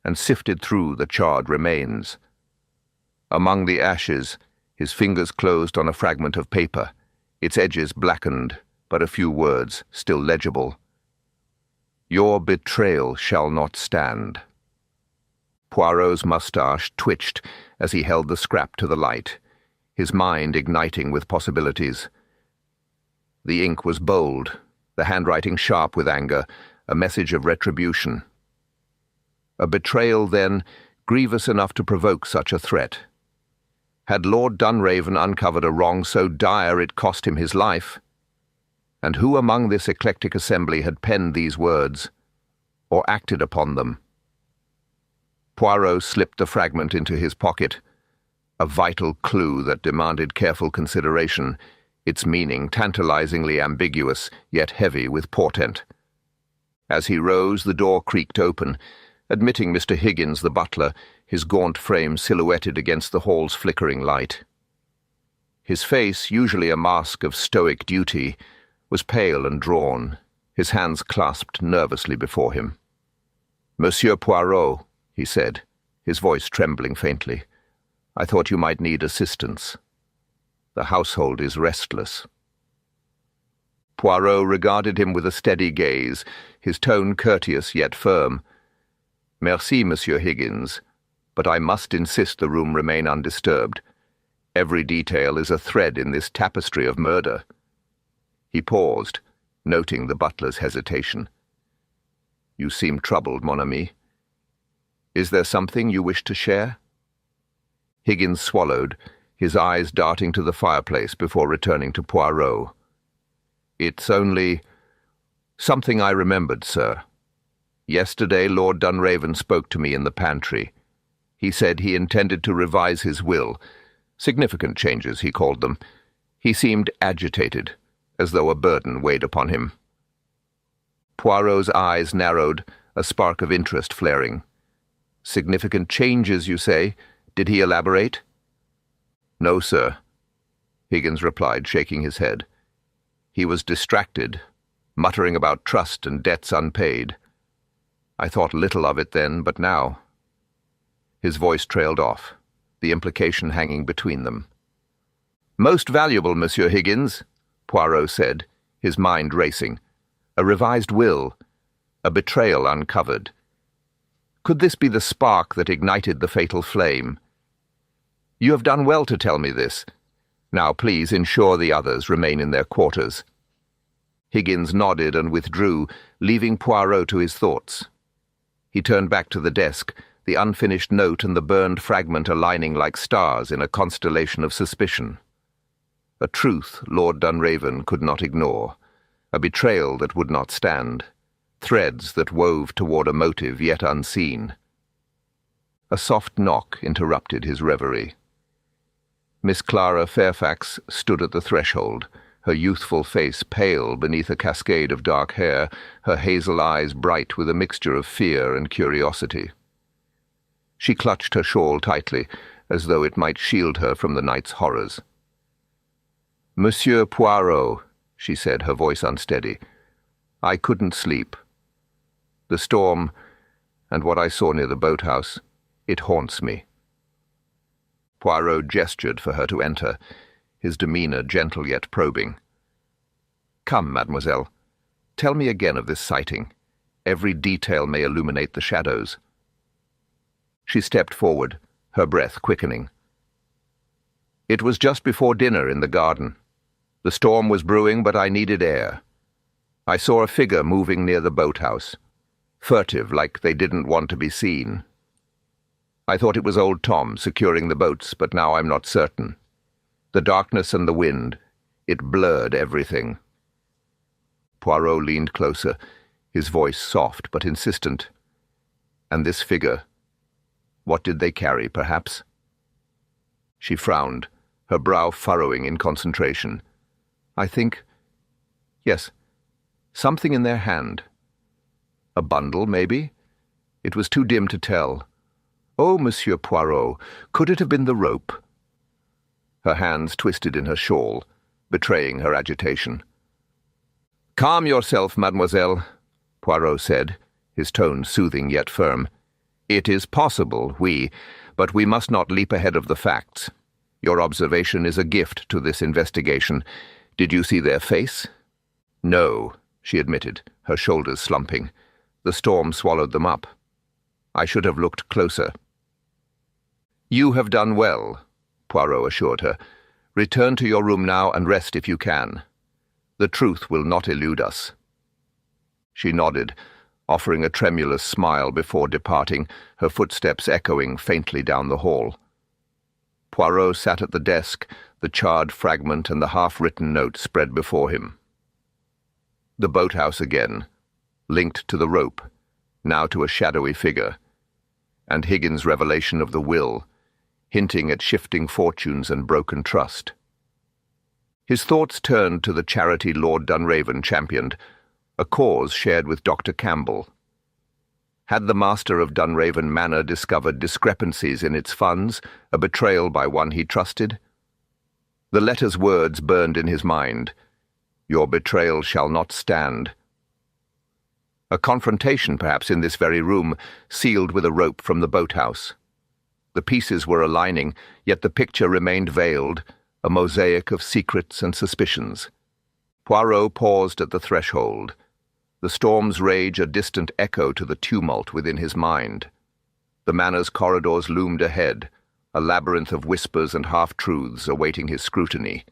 and sifted through the charred remains. Among the ashes, his fingers closed on a fragment of paper, its edges blackened, but a few words still legible. "Your betrayal shall not stand." Poirot's moustache twitched as he held the scrap to the light, his mind igniting with possibilities. The ink was bold, the handwriting sharp with anger, a message of retribution. A betrayal, then, grievous enough to provoke such a threat. Had Lord Dunraven uncovered a wrong so dire it cost him his life? And who among this eclectic assembly had penned these words, or acted upon them? Poirot slipped the fragment into his pocket, a vital clue that demanded careful consideration, its meaning tantalizingly ambiguous, yet heavy with portent. As he rose, the door creaked open, admitting Mr. Higgins, the butler, his gaunt frame silhouetted against the hall's flickering light. His face, usually a mask of stoic duty, was pale and drawn, his hands clasped nervously before him. "Monsieur Poirot," he said, his voice trembling faintly, "I thought you might need assistance. The household is restless." Poirot regarded him with a steady gaze, his tone courteous yet firm. "Merci, Monsieur Higgins, but I must insist the room remain undisturbed. Every detail is a thread in this tapestry of murder." He paused, noting the butler's hesitation. "You seem troubled, mon ami. Is there something you wish to share?" Higgins swallowed, his eyes darting to the fireplace before returning to Poirot. "It's only something I remembered, sir. Yesterday Lord Dunraven spoke to me in the pantry. He said he intended to revise his will. Significant changes, he called them. He seemed agitated, as though a burden weighed upon him." Poirot's eyes narrowed, a spark of interest flaring. "Significant changes, you say? Did he elaborate?" "No, sir," Higgins replied, shaking his head. "He was distracted, muttering about trust and debts unpaid. I thought little of it then, but now—" His voice trailed off, the implication hanging between them. "Most valuable, Monsieur Higgins," Poirot said, his mind racing. "A revised will, a betrayal uncovered. Could this be the spark that ignited the fatal flame? You have done well to tell me this. Now please ensure the others remain in their quarters." Higgins nodded and withdrew, leaving Poirot to his thoughts. He turned back to the desk, the unfinished note and the burned fragment aligning like stars in a constellation of suspicion. A truth Lord Dunraven could not ignore, a betrayal that would not stand, threads that wove toward a motive yet unseen. A soft knock interrupted his reverie. Miss Clara Fairfax stood at the threshold, her youthful face pale beneath a cascade of dark hair, her hazel eyes bright with a mixture of fear and curiosity. She clutched her shawl tightly, as though it might shield her from the night's horrors. "Monsieur Poirot," she said, her voice unsteady, "I couldn't sleep. The storm and what I saw near the boathouse, it haunts me." Poirot gestured for her to enter, his demeanour gentle yet probing. "Come, mademoiselle, tell me again of this sighting. Every detail may illuminate the shadows." She stepped forward, her breath quickening. "It was just before dinner in the garden. The storm was brewing, but I needed air. I saw a figure moving near the boathouse, furtive, like they didn't want to be seen. I thought it was old Tom securing the boats, but now I'm not certain. The darkness and the wind, it blurred everything." Poirot leaned closer, his voice soft but insistent. "And this figure, what did they carry, perhaps?" She frowned, her brow furrowing in concentration. "I think, yes, something in their hand. A bundle, maybe? It was too dim to tell. Oh, Monsieur Poirot, could it have been the rope?" Her hands twisted in her shawl, betraying her agitation. "Calm yourself, mademoiselle," Poirot said, his tone soothing yet firm. "It is possible, but we must not leap ahead of the facts. Your observation is a gift to this investigation. Did you see their face?" "No," she admitted, her shoulders slumping. "The storm swallowed them up. I should have looked closer." "You have done well," Poirot assured her. "Return to your room now and rest if you can. The truth will not elude us." She nodded, offering a tremulous smile before departing, her footsteps echoing faintly down the hall. Poirot sat at the desk, the charred fragment and the half-written note spread before him. The boathouse again, linked to the rope, now to a shadowy figure, and Higgins' revelation of the will, hinting at shifting fortunes and broken trust. His thoughts turned to the charity Lord Dunraven championed, a cause shared with Dr. Campbell. Had the master of Dunraven Manor discovered discrepancies in its funds, a betrayal by one he trusted? The letter's words burned in his mind. "Your betrayal shall not stand." A confrontation, perhaps, in this very room, sealed with a rope from the boathouse. The pieces were aligning, yet the picture remained veiled, a mosaic of secrets and suspicions. Poirot paused at the threshold, the storm's rage a distant echo to the tumult within his mind. The manor's corridors loomed ahead, a labyrinth of whispers and half-truths awaiting his scrutiny.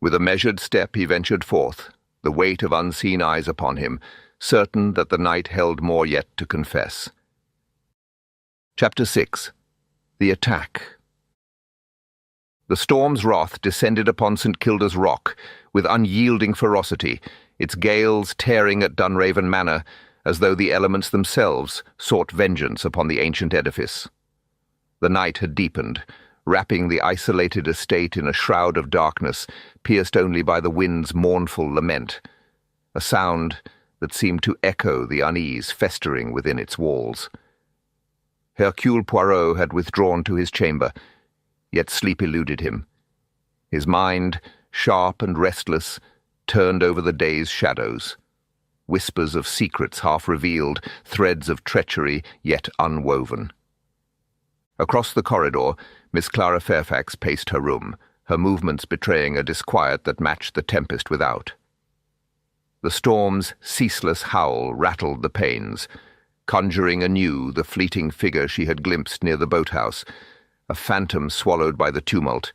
With a measured step he ventured forth, the weight of unseen eyes upon him, certain that the night held more yet to confess. Chapter 6. The Attack. The storm's wrath descended upon St. Kilda's Rock with unyielding ferocity, its gales tearing at Dunraven Manor as though the elements themselves sought vengeance upon the ancient edifice. The night had deepened, wrapping the isolated estate in a shroud of darkness, pierced only by the wind's mournful lament, a sound that seemed to echo the unease festering within its walls. Hercule Poirot had withdrawn to his chamber, yet sleep eluded him. His mind, sharp and restless, turned over the day's shadows. Whispers of secrets half revealed, threads of treachery yet unwoven. Across the corridor, Miss Clara Fairfax paced her room, her movements betraying a disquiet that matched the tempest without. The storm's ceaseless howl rattled the panes, conjuring anew the fleeting figure she had glimpsed near the boathouse, a phantom swallowed by the tumult,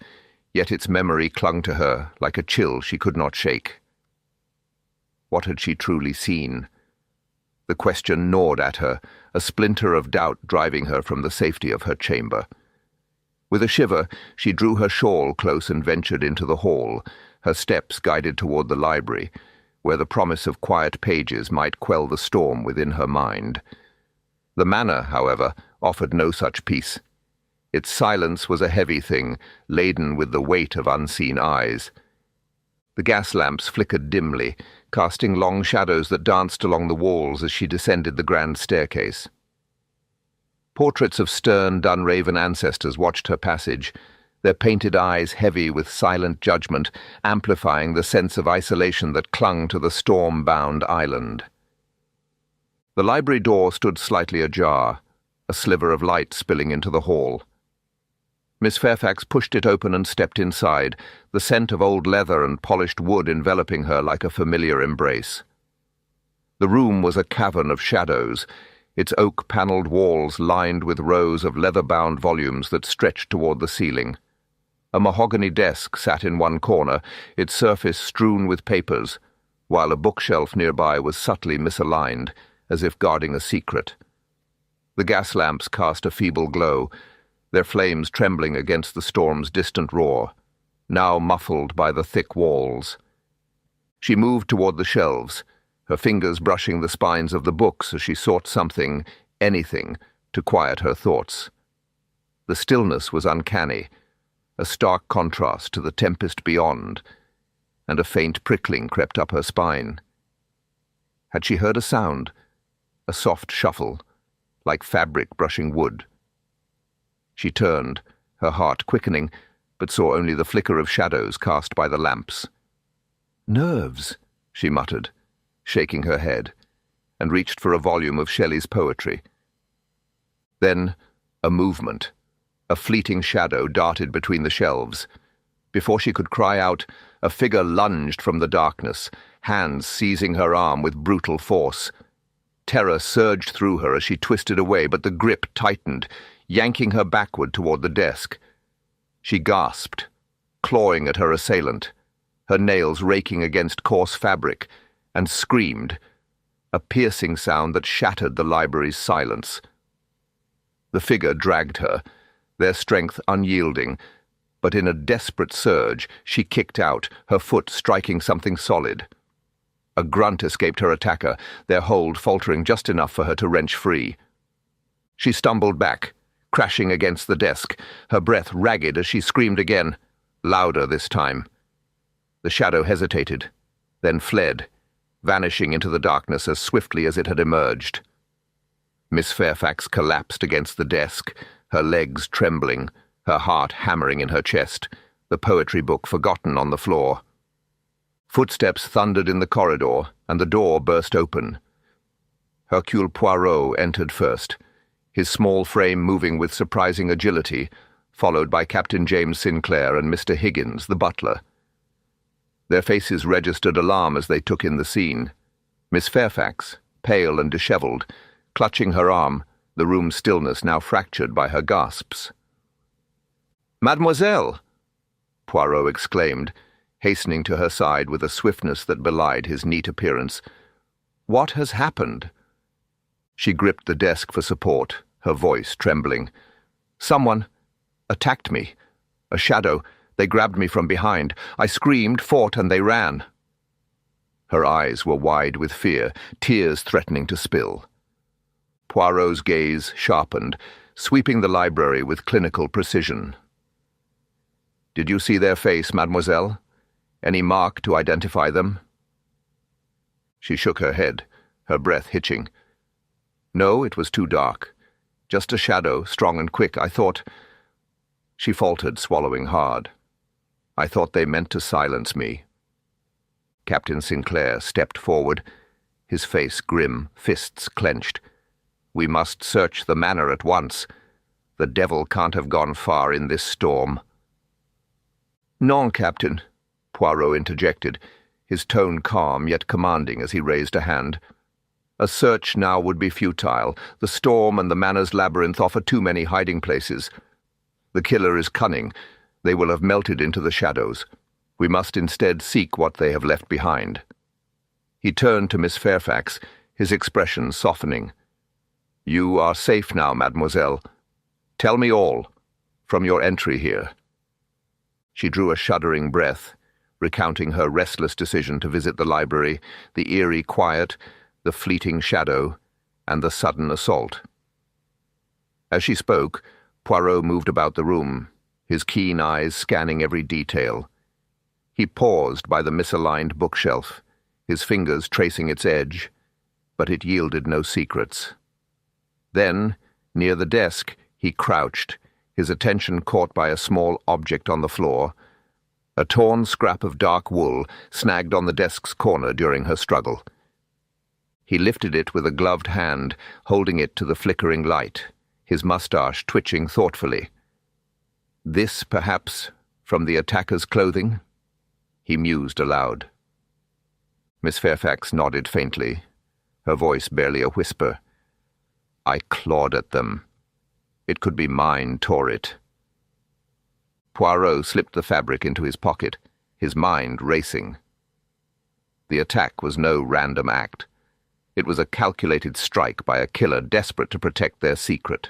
yet its memory clung to her like a chill she could not shake. What had she truly seen? The question gnawed at her, a splinter of doubt driving her from the safety of her chamber. With a shiver, she drew her shawl close and ventured into the hall, her steps guided toward the library, where the promise of quiet pages might quell the storm within her mind. The manor, however, offered no such peace. Its silence was a heavy thing, laden with the weight of unseen eyes. The gas lamps flickered dimly, casting long shadows that danced along the walls as she descended the grand staircase. Portraits of stern Dunraven ancestors watched her passage, their painted eyes heavy with silent judgment, amplifying the sense of isolation that clung to the storm-bound island. The library door stood slightly ajar, a sliver of light spilling into the hall. Miss Fairfax pushed it open and stepped inside, the scent of old leather and polished wood enveloping her like a familiar embrace. The room was a cavern of shadows, its oak-panelled walls lined with rows of leather-bound volumes that stretched toward the ceiling. A mahogany desk sat in one corner, its surface strewn with papers, while a bookshelf nearby was subtly misaligned, as if guarding a secret. The gas lamps cast a feeble glow, their flames trembling against the storm's distant roar, now muffled by the thick walls. She moved toward the shelves, her fingers brushing the spines of the books as she sought something, anything, to quiet her thoughts. The stillness was uncanny, a stark contrast to the tempest beyond, and a faint prickling crept up her spine. Had she heard a sound, a soft shuffle, like fabric brushing wood? She turned, her heart quickening, but saw only the flicker of shadows cast by the lamps. "Nerves," she muttered, shaking her head, and reached for a volume of Shelley's poetry. Then a movement. A fleeting shadow darted between the shelves. Before she could cry out, a figure lunged from the darkness, hands seizing her arm with brutal force. Terror surged through her as she twisted away, but the grip tightened, yanking her backward toward the desk. She gasped, clawing at her assailant, her nails raking against coarse fabric, and screamed, a piercing sound that shattered the library's silence. The figure dragged her, their strength unyielding, but in a desperate surge she kicked out, her foot striking something solid. A grunt escaped her attacker, their hold faltering just enough for her to wrench free. She stumbled back, crashing against the desk, her breath ragged as she screamed again, louder this time. The shadow hesitated, then fled, vanishing into the darkness as swiftly as it had emerged. Miss Fairfax collapsed against the desk, her legs trembling, her heart hammering in her chest, the poetry book forgotten on the floor. Footsteps thundered in the corridor, and the door burst open. Hercule Poirot entered first, his small frame moving with surprising agility, followed by Captain James Sinclair and Mr. Higgins, the butler. Their faces registered alarm as they took in the scene. Miss Fairfax, pale and dishevelled, clutching her arm, the room's stillness now fractured by her gasps. "Mademoiselle!" Poirot exclaimed, hastening to her side with a swiftness that belied his neat appearance. "What has happened?" She gripped the desk for support, her voice trembling. "Someone attacked me. A shadow. They grabbed me from behind. I screamed, fought, and they ran." Her eyes were wide with fear, tears threatening to spill. Poirot's gaze sharpened, sweeping the library with clinical precision. "Did you see their face, mademoiselle? Any mark to identify them?" She shook her head, her breath hitching. "No, it was too dark. Just a shadow, strong and quick. I thought—" She faltered, swallowing hard. "I thought they meant to silence me." Captain Sinclair stepped forward, his face grim, fists clenched. "We must search the manor at once. The devil can't have gone far in this storm." "Non, Captain," Poirot interjected, his tone calm yet commanding as he raised a hand. "A search now would be futile. The storm and the manor's labyrinth offer too many hiding places. The killer is cunning. They will have melted into the shadows. We must instead seek what they have left behind." He turned to Miss Fairfax, his expression softening. "You are safe now, mademoiselle. Tell me all, from your entry here." She drew a shuddering breath, recounting her restless decision to visit the library, the eerie quiet, the fleeting shadow, and the sudden assault. As she spoke, Poirot moved about the room, his keen eyes scanning every detail. He paused by the misaligned bookshelf, his fingers tracing its edge, but it yielded no secrets. Then, near the desk, he crouched, his attention caught by a small object on the floor, a torn scrap of dark wool snagged on the desk's corner during her struggle. He lifted it with a gloved hand, holding it to the flickering light, his moustache twitching thoughtfully. This, perhaps, from the attacker's clothing? He mused aloud. Miss Fairfax nodded faintly, her voice barely a whisper. I clawed at them. It could be mine tore it. Poirot slipped the fabric into his pocket, his mind racing. The attack was no random act. It was a calculated strike by a killer desperate to protect their secret.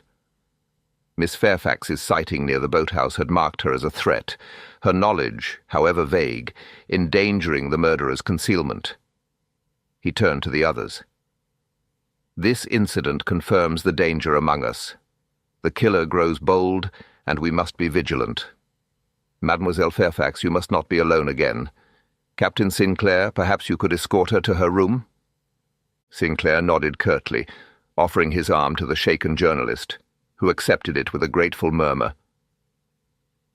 Miss Fairfax's sighting near the boathouse had marked her as a threat, her knowledge, however vague, endangering the murderer's concealment. He turned to the others. This incident confirms the danger among us. The killer grows bold, and we must be vigilant. Mademoiselle Fairfax, you must not be alone again. Captain Sinclair, perhaps you could escort her to her room? Sinclair nodded curtly, offering his arm to the shaken journalist, who accepted it with a grateful murmur.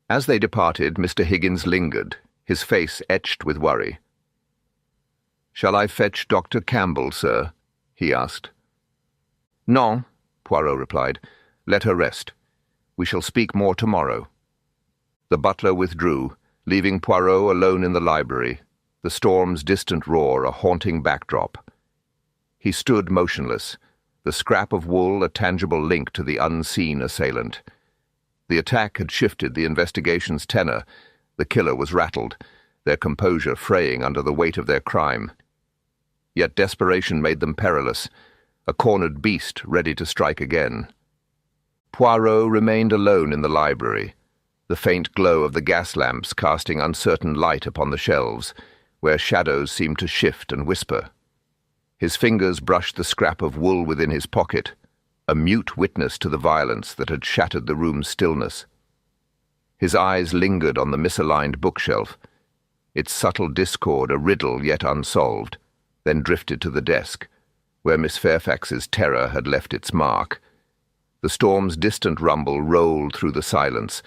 As they departed, Mr. Higgins lingered, his face etched with worry. "Shall I fetch Dr. Campbell, sir?" he asked. "Non," Poirot replied. "Let her rest. We shall speak more tomorrow." The butler withdrew, leaving Poirot alone in the library, the storm's distant roar a haunting backdrop. He stood motionless, the scrap of wool a tangible link to the unseen assailant. The attack had shifted the investigation's tenor. The killer was rattled, their composure fraying under the weight of their crime. Yet desperation made them perilous, a cornered beast ready to strike again. Poirot remained alone in the library, the faint glow of the gas lamps casting uncertain light upon the shelves, where shadows seemed to shift and whisper. His fingers brushed the scrap of wool within his pocket, a mute witness to the violence that had shattered the room's stillness. His eyes lingered on the misaligned bookshelf, its subtle discord a riddle yet unsolved, then drifted to the desk, where Miss Fairfax's terror had left its mark. The storm's distant rumble rolled through the silence,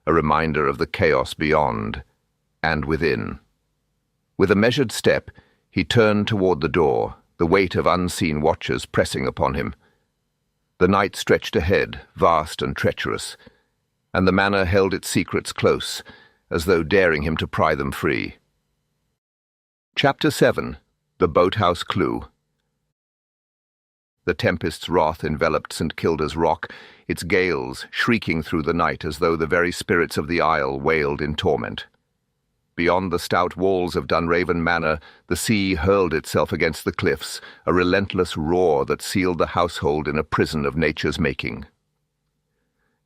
a reminder of the chaos beyond and within. With a measured step, he turned toward the door, the weight of unseen watchers pressing upon him. The night stretched ahead, vast and treacherous, and the manor held its secrets close, as though daring him to pry them free. Chapter 7. The Boathouse Clue. The tempest's wrath enveloped St. Kilda's Rock, its gales shrieking through the night as though the very spirits of the isle wailed in torment. Beyond the stout walls of Dunraven Manor, the sea hurled itself against the cliffs, a relentless roar that sealed the household in a prison of nature's making.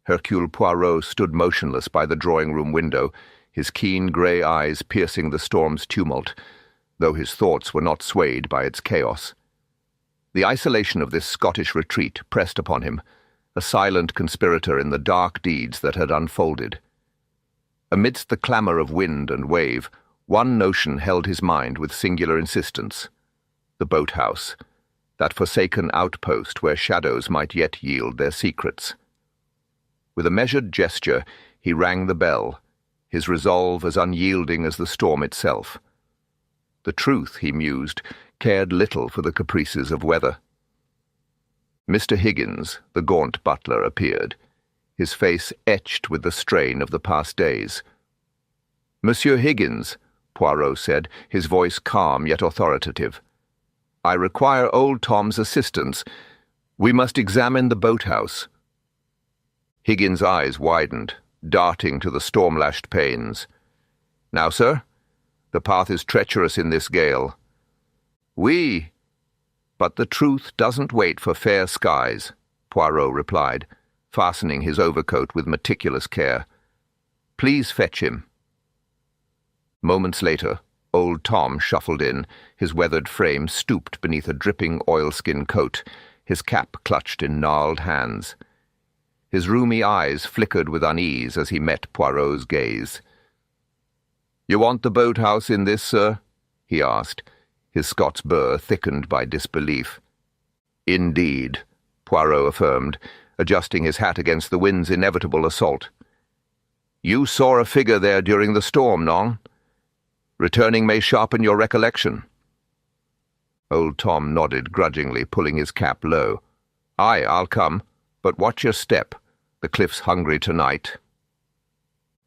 Hercule Poirot stood motionless by the drawing-room window, his keen grey eyes piercing the storm's tumult, though his thoughts were not swayed by its chaos. The isolation of this Scottish retreat pressed upon him, a silent conspirator in the dark deeds that had unfolded. Amidst the clamour of wind and wave, one notion held his mind with singular insistence: the boathouse, that forsaken outpost where shadows might yet yield their secrets. With a measured gesture, he rang the bell, his resolve as unyielding as the storm itself. The truth, he mused, cared little for the caprices of weather. Mr. Higgins, the gaunt butler, appeared, his face etched with the strain of the past days. "Monsieur Higgins," Poirot said, his voice calm yet authoritative, "I require old Tom's assistance. We must examine the boathouse." Higgins' eyes widened, darting to the storm-lashed panes. "Now, sir? The path is treacherous in this gale." "Oui, but the truth doesn't wait for fair skies," Poirot replied, fastening his overcoat with meticulous care. "Please fetch him." Moments later, old Tom shuffled in, his weathered frame stooped beneath a dripping oilskin coat, his cap clutched in gnarled hands. His rheumy eyes flickered with unease as he met Poirot's gaze. "You want the boathouse in this, sir?" he asked, his Scots burr thickened by disbelief. "Indeed," Poirot affirmed, adjusting his hat against the wind's inevitable assault. "You saw a figure there during the storm, non? Returning may sharpen your recollection." Old Tom nodded grudgingly, pulling his cap low. "Aye, I'll come, but watch your step. The cliff's hungry tonight."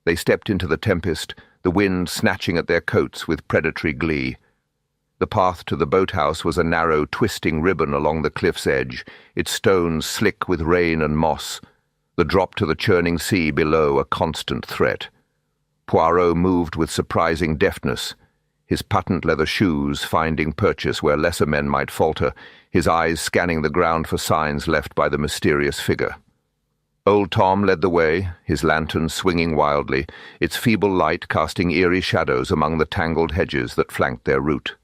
They stepped into the tempest, the wind snatching at their coats with predatory glee. The path to the boathouse was a narrow, twisting ribbon along the cliff's edge, its stones slick with rain and moss, the drop to the churning sea below a constant threat. Poirot moved with surprising deftness, his patent leather shoes finding purchase where lesser men might falter, his eyes scanning the ground for signs left by the mysterious figure. Old Tom led the way, his lantern swinging wildly, its feeble light casting eerie shadows among the tangled hedges that flanked their route.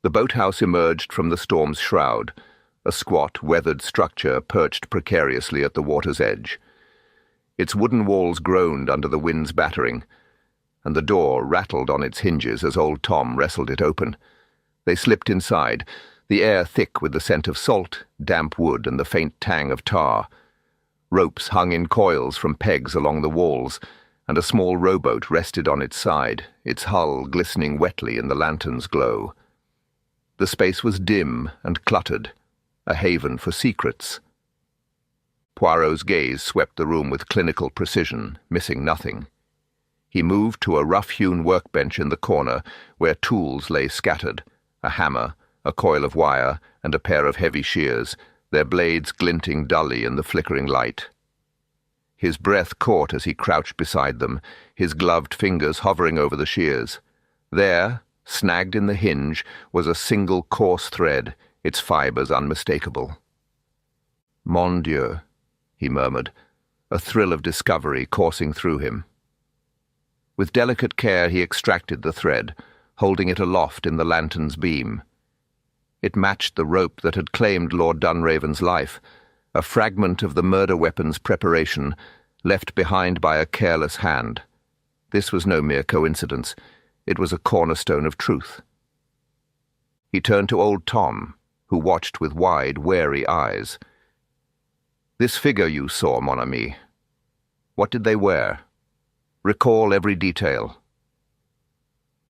The boathouse emerged from the storm's shroud, a squat, weathered structure perched precariously at the water's edge. Its wooden walls groaned under the wind's battering, and the door rattled on its hinges as old Tom wrestled it open. They slipped inside, the air thick with the scent of salt, damp wood, and the faint tang of tar. Ropes hung in coils from pegs along the walls, and a small rowboat rested on its side, its hull glistening wetly in the lantern's glow. The space was dim and cluttered, a haven for secrets. Poirot's gaze swept the room with clinical precision, missing nothing. He moved to a rough-hewn workbench in the corner where tools lay scattered, a hammer, a coil of wire, and a pair of heavy shears, their blades glinting dully in the flickering light. His breath caught as he crouched beside them, his gloved fingers hovering over the shears. There, snagged in the hinge, was a single coarse thread, its fibres unmistakable. "Mon Dieu," he murmured, a thrill of discovery coursing through him. With delicate care he extracted the thread, holding it aloft in the lantern's beam. It matched the rope that had claimed Lord Dunraven's life, a fragment of the murder weapon's preparation, left behind by a careless hand. This was no mere coincidence. It was a cornerstone of truth. He turned to old Tom, who watched with wide, wary eyes. "This figure you saw, mon ami, what did they wear? Recall every detail."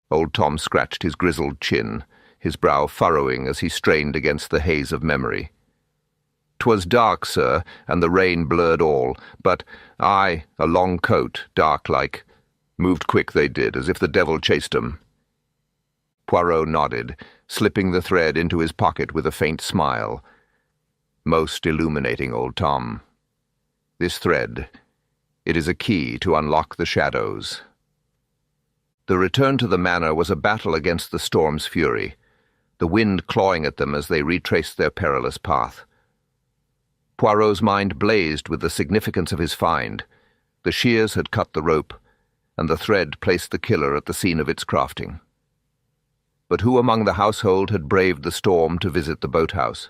Old Tom scratched his grizzled chin, his brow furrowing as he strained against the haze of memory. "'Twas dark, sir, and the rain blurred all, but, aye, a long coat, dark-like. Moved quick they did, as if the devil chased 'em." Poirot nodded, slipping the thread into his pocket with a faint smile. "Most illuminating, old Tom. This thread, it is a key to unlock the shadows." The return to the manor was a battle against the storm's fury, the wind clawing at them as they retraced their perilous path. Poirot's mind blazed with the significance of his find. The shears had cut the rope, and the thread placed the killer at the scene of its crafting. But who among the household had braved the storm to visit the boathouse?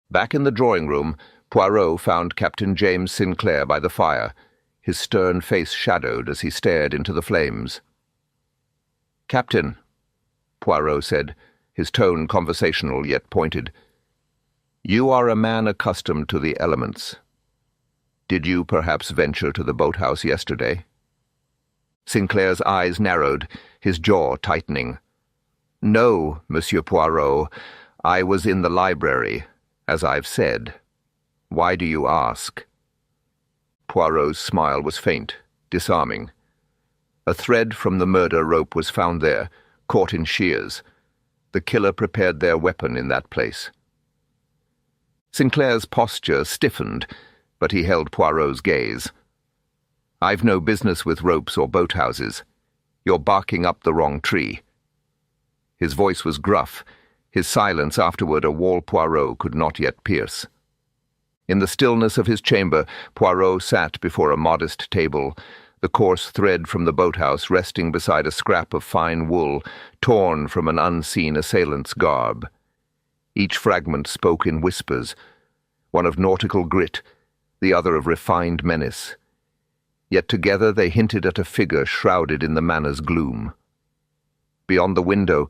Back in the drawing-room, Poirot found Captain James Sinclair by the fire, his stern face shadowed as he stared into the flames. "Captain," Poirot said, his tone conversational yet pointed, "you are a man accustomed to the elements. Did you perhaps venture to the boathouse yesterday?" Sinclair's eyes narrowed, his jaw tightening. "No, Monsieur Poirot, I was in the library, as I've said. Why do you ask?" Poirot's smile was faint, disarming. A thread from the murder rope was found there, caught in shears. The killer prepared their weapon in that place. Sinclair's posture stiffened, but he held Poirot's gaze. "I've no business with ropes or boathouses. You're barking up the wrong tree." His voice was gruff, his silence afterward a wall Poirot could not yet pierce. In the stillness of his chamber, Poirot sat before a modest table, the coarse thread from the boathouse resting beside a scrap of fine wool torn from an unseen assailant's garb. Each fragment spoke in whispers, one of nautical grit, the other of refined menace. Yet together they hinted at a figure shrouded in the manor's gloom. Beyond the window,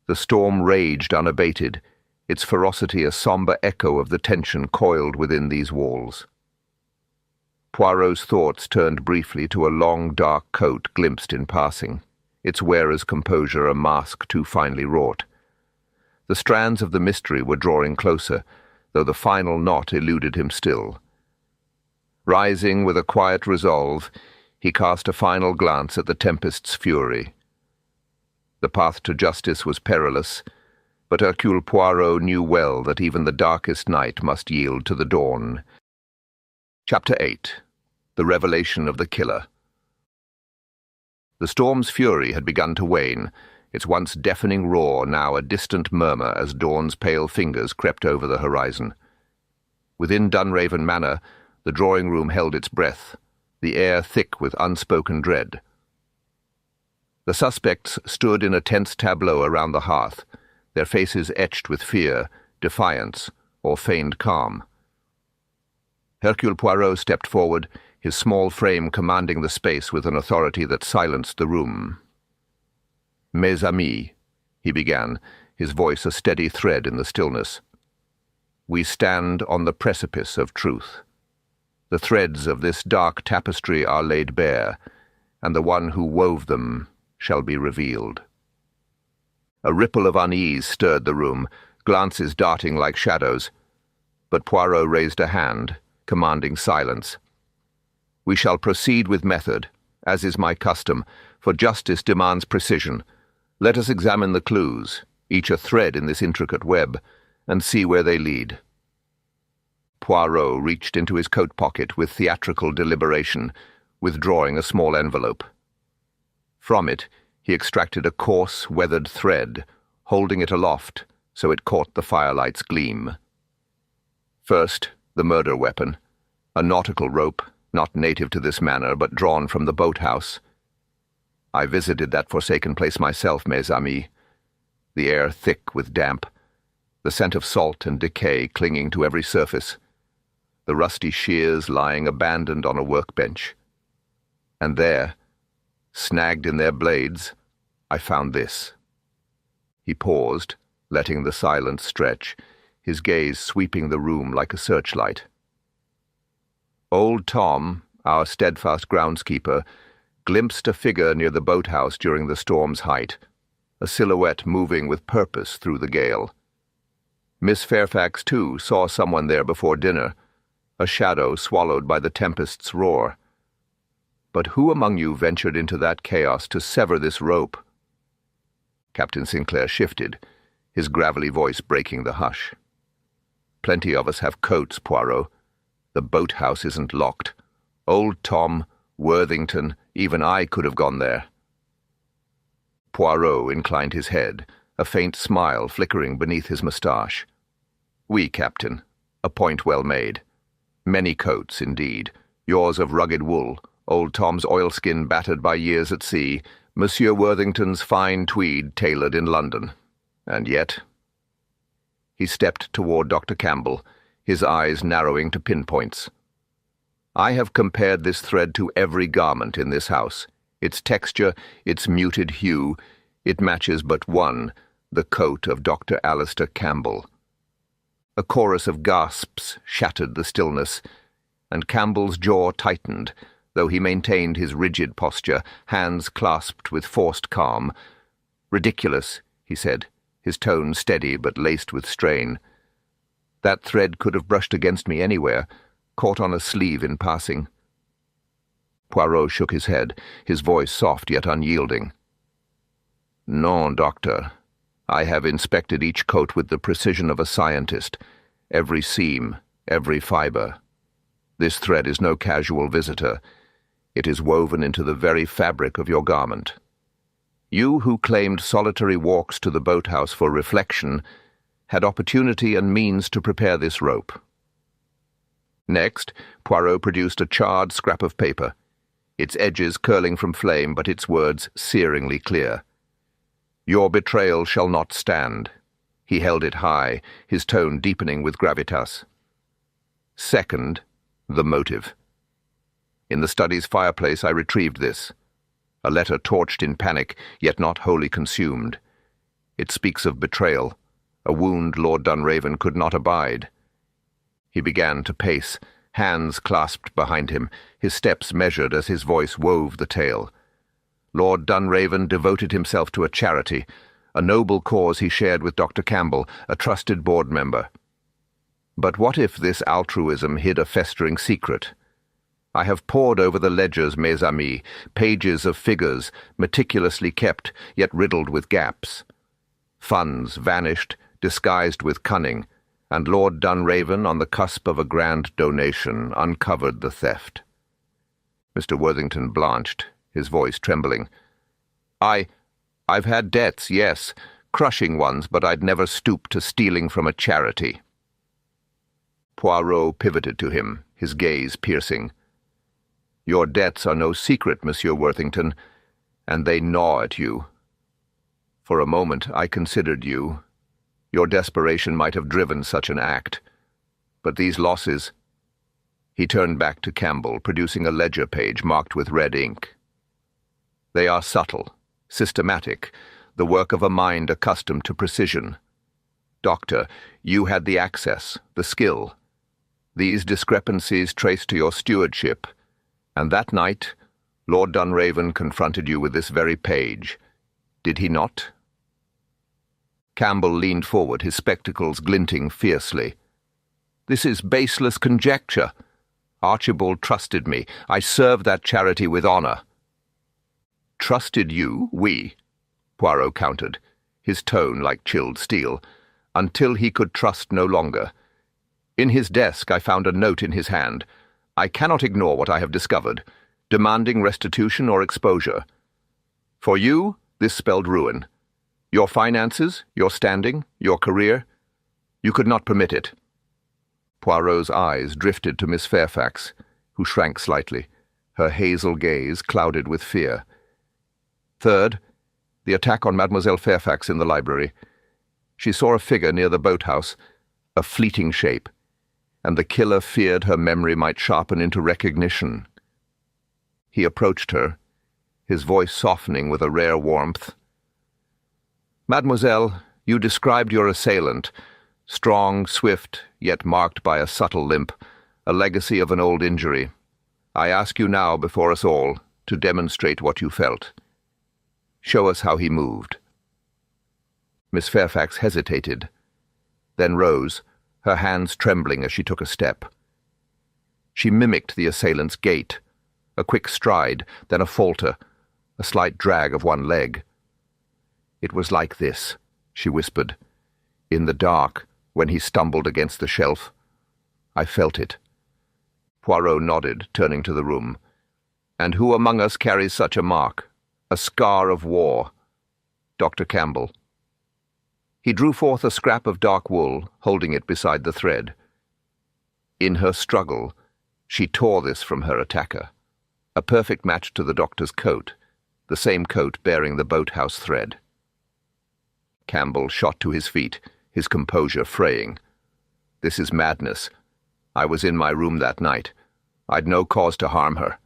the storm raged unabated, its ferocity a somber echo of the tension coiled within these walls. Poirot's thoughts turned briefly to a long dark coat glimpsed in passing, its wearer's composure a mask too finely wrought. The strands of the mystery were drawing closer, though the final knot eluded him still. Rising with a quiet resolve, he cast a final glance at the tempest's fury. The path to justice was perilous, but Hercule Poirot knew well that even the darkest night must yield to the dawn. Chapter 8. The Revelation of the Killer. The storm's fury had begun to wane, its once deafening roar now a distant murmur as dawn's pale fingers crept over the horizon. Within Dunraven Manor, the drawing-room held its breath, the air thick with unspoken dread. The suspects stood in a tense tableau around the hearth, their faces etched with fear, defiance, or feigned calm. Hercule Poirot stepped forward, his small frame commanding the space with an authority that silenced the room. "Mes amis," he began, his voice a steady thread in the stillness. "We stand on the precipice of truth. The threads of this dark tapestry are laid bare, and the one who wove them shall be revealed." A ripple of unease stirred the room, glances darting like shadows, but Poirot raised a hand, commanding silence. "We shall proceed with method, as is my custom, for justice demands precision. Let us examine the clues, each a thread in this intricate web, and see where they lead." Poirot reached into his coat pocket with theatrical deliberation, withdrawing a small envelope. From it, he extracted a coarse, weathered thread, holding it aloft so it caught the firelight's gleam. First, the murder weapon, a nautical rope, not native to this manor, but drawn from the boathouse. I visited that forsaken place myself, mes amis. The air thick with damp, the scent of salt and decay clinging to every surface, the rusty shears lying abandoned on a workbench. And there, snagged in their blades, I found this. He paused, letting the silence stretch, his gaze sweeping the room like a searchlight. Old Tom, our steadfast groundskeeper, glimpsed a figure near the boathouse during the storm's height, a silhouette moving with purpose through the gale. Miss Fairfax, too, saw someone there before dinner, a shadow swallowed by the tempest's roar. But who among you ventured into that chaos to sever this rope? Captain Sinclair shifted, his gravelly voice breaking the hush. "Plenty of us have coats, Poirot. The boathouse isn't locked. Old Tom, Worthington, even I could have gone there." Poirot inclined his head, a faint smile flickering beneath his moustache. "Oui, Captain. A point well made. Many coats, indeed. Yours of rugged wool, old Tom's oilskin battered by years at sea, Monsieur Worthington's fine tweed tailored in London. And yet—" He stepped toward Dr. Campbell, his eyes narrowing to pinpoints. "I have compared this thread to every garment in this house. Its texture, its muted hue, it matches but one, the coat of Dr. Alistair Campbell." A chorus of gasps shattered the stillness, and Campbell's jaw tightened, though he maintained his rigid posture, hands clasped with forced calm. "Ridiculous," he said, his tone steady but laced with strain. "That thread could have brushed against me anywhere, caught on a sleeve in passing." Poirot shook his head, his voice soft yet unyielding. "Non, doctor. I have inspected each coat with the precision of a scientist, every seam, every fibre. This thread is no casual visitor. It is woven into the very fabric of your garment. You who claimed solitary walks to the boathouse for reflection had opportunity and means to prepare this rope." Next, Poirot produced a charred scrap of paper, its edges curling from flame but its words searingly clear. "Your betrayal shall not stand." He held it high, his tone deepening with gravitas. "Second, the motive. In the study's fireplace I retrieved this, a letter torched in panic, yet not wholly consumed. It speaks of betrayal, a wound Lord Dunraven could not abide." He began to pace, hands clasped behind him, his steps measured as his voice wove the tale. Lord Dunraven devoted himself to a charity, a noble cause he shared with Dr. Campbell, a trusted board member. But what if this altruism hid a festering secret? I have pored over the ledgers, mes amis, pages of figures, meticulously kept, yet riddled with gaps. Funds vanished, disguised with cunning, and Lord Dunraven, on the cusp of a grand donation, uncovered the theft. Mr. Worthington blanched, his voice trembling. I've had debts, yes, crushing ones, but I'd never stoop to stealing from a charity. Poirot pivoted to him, his gaze piercing. Your debts are no secret, Monsieur Worthington, and they gnaw at you. For a moment I considered you. Your desperation might have driven such an act. But these losses— He turned back to Campbell, producing a ledger page marked with red ink. They are subtle, systematic, the work of a mind accustomed to precision. Doctor, you had the access, the skill. These discrepancies trace to your stewardship, and that night Lord Dunraven confronted you with this very page. Did he not? Campbell leaned forward, his spectacles glinting fiercely. This is baseless conjecture. Archibald trusted me. I served that charity with honor. Trusted you, we, Poirot countered, his tone like chilled steel, until he could trust no longer. In his desk I found a note in his hand. I cannot ignore what I have discovered, demanding restitution or exposure. For you, this spelled ruin. Your finances, your standing, your career, you could not permit it. Poirot's eyes drifted to Miss Fairfax, who shrank slightly, her hazel gaze clouded with fear. Third, the attack on Mademoiselle Fairfax in the library. She saw a figure near the boathouse, a fleeting shape, and the killer feared her memory might sharpen into recognition. He approached her, his voice softening with a rare warmth. Mademoiselle, you described your assailant, strong, swift, yet marked by a subtle limp, a legacy of an old injury. I ask you now, before us all, to demonstrate what you felt. Show us how he moved. Miss Fairfax hesitated, then rose, her hands trembling as she took a step. She mimicked the assailant's gait, a quick stride, then a falter, a slight drag of one leg. It was like this, she whispered. In the dark, when he stumbled against the shelf. I felt it. Poirot nodded, turning to the room. And who among us carries such a mark? A scar of war? Dr. Campbell. He drew forth a scrap of dark wool, holding it beside the thread. In her struggle, she tore this from her attacker, a perfect match to the doctor's coat, the same coat bearing the boathouse thread. Campbell shot to his feet, his composure fraying. This is madness. I was in my room that night. I'd no cause to harm her.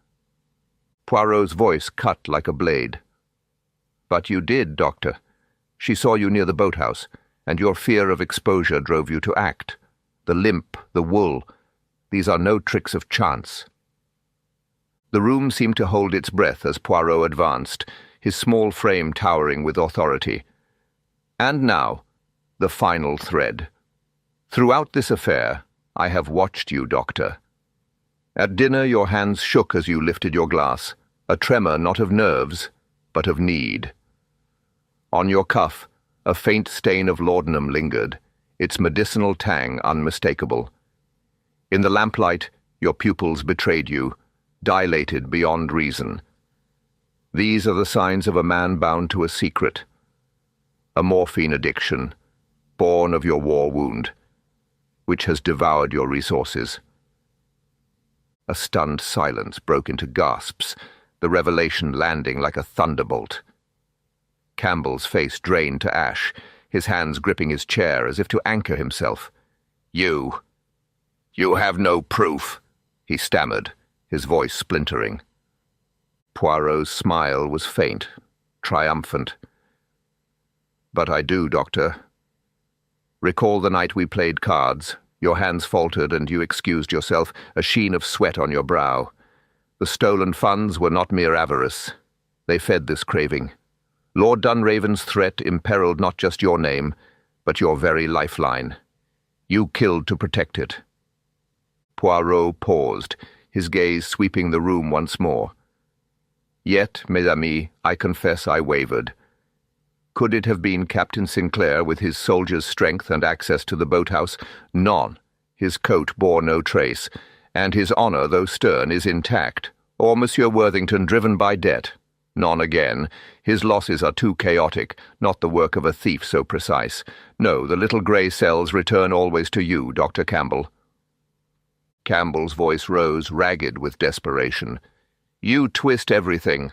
Poirot's voice cut like a blade. But you did, Doctor. She saw you near the boathouse, and your fear of exposure drove you to act. The limp, the wool, these are no tricks of chance. The room seemed to hold its breath as Poirot advanced, his small frame towering with authority. And now, the final thread. Throughout this affair, I have watched you, Doctor. At dinner your hands shook as you lifted your glass, a tremor not of nerves, but of need. On your cuff, a faint stain of laudanum lingered, its medicinal tang unmistakable. In the lamplight, your pupils betrayed you, dilated beyond reason. These are the signs of a man bound to a secret, a morphine addiction, born of your war wound, which has devoured your resources. A stunned silence broke into gasps, the revelation landing like a thunderbolt. Campbell's face drained to ash, his hands gripping his chair as if to anchor himself. You have no proof, he stammered, his voice splintering. Poirot's smile was faint, triumphant. But I do, Doctor. Recall the night we played cards. Your hands faltered and you excused yourself, a sheen of sweat on your brow. The stolen funds were not mere avarice. They fed this craving. Lord Dunraven's threat imperiled not just your name, but your very lifeline. You killed to protect it." Poirot paused, his gaze sweeping the room once more. "Yet, mes amis, I confess I wavered. Could it have been Captain Sinclair with his soldier's strength and access to the boathouse? None. His coat bore no trace, and his honour, though stern, is intact. Or Monsieur Worthington driven by debt? None again. His losses are too chaotic, not the work of a thief so precise. No, the little grey cells return always to you, Dr. Campbell." Campbell's voice rose, ragged with desperation. "You twist everything.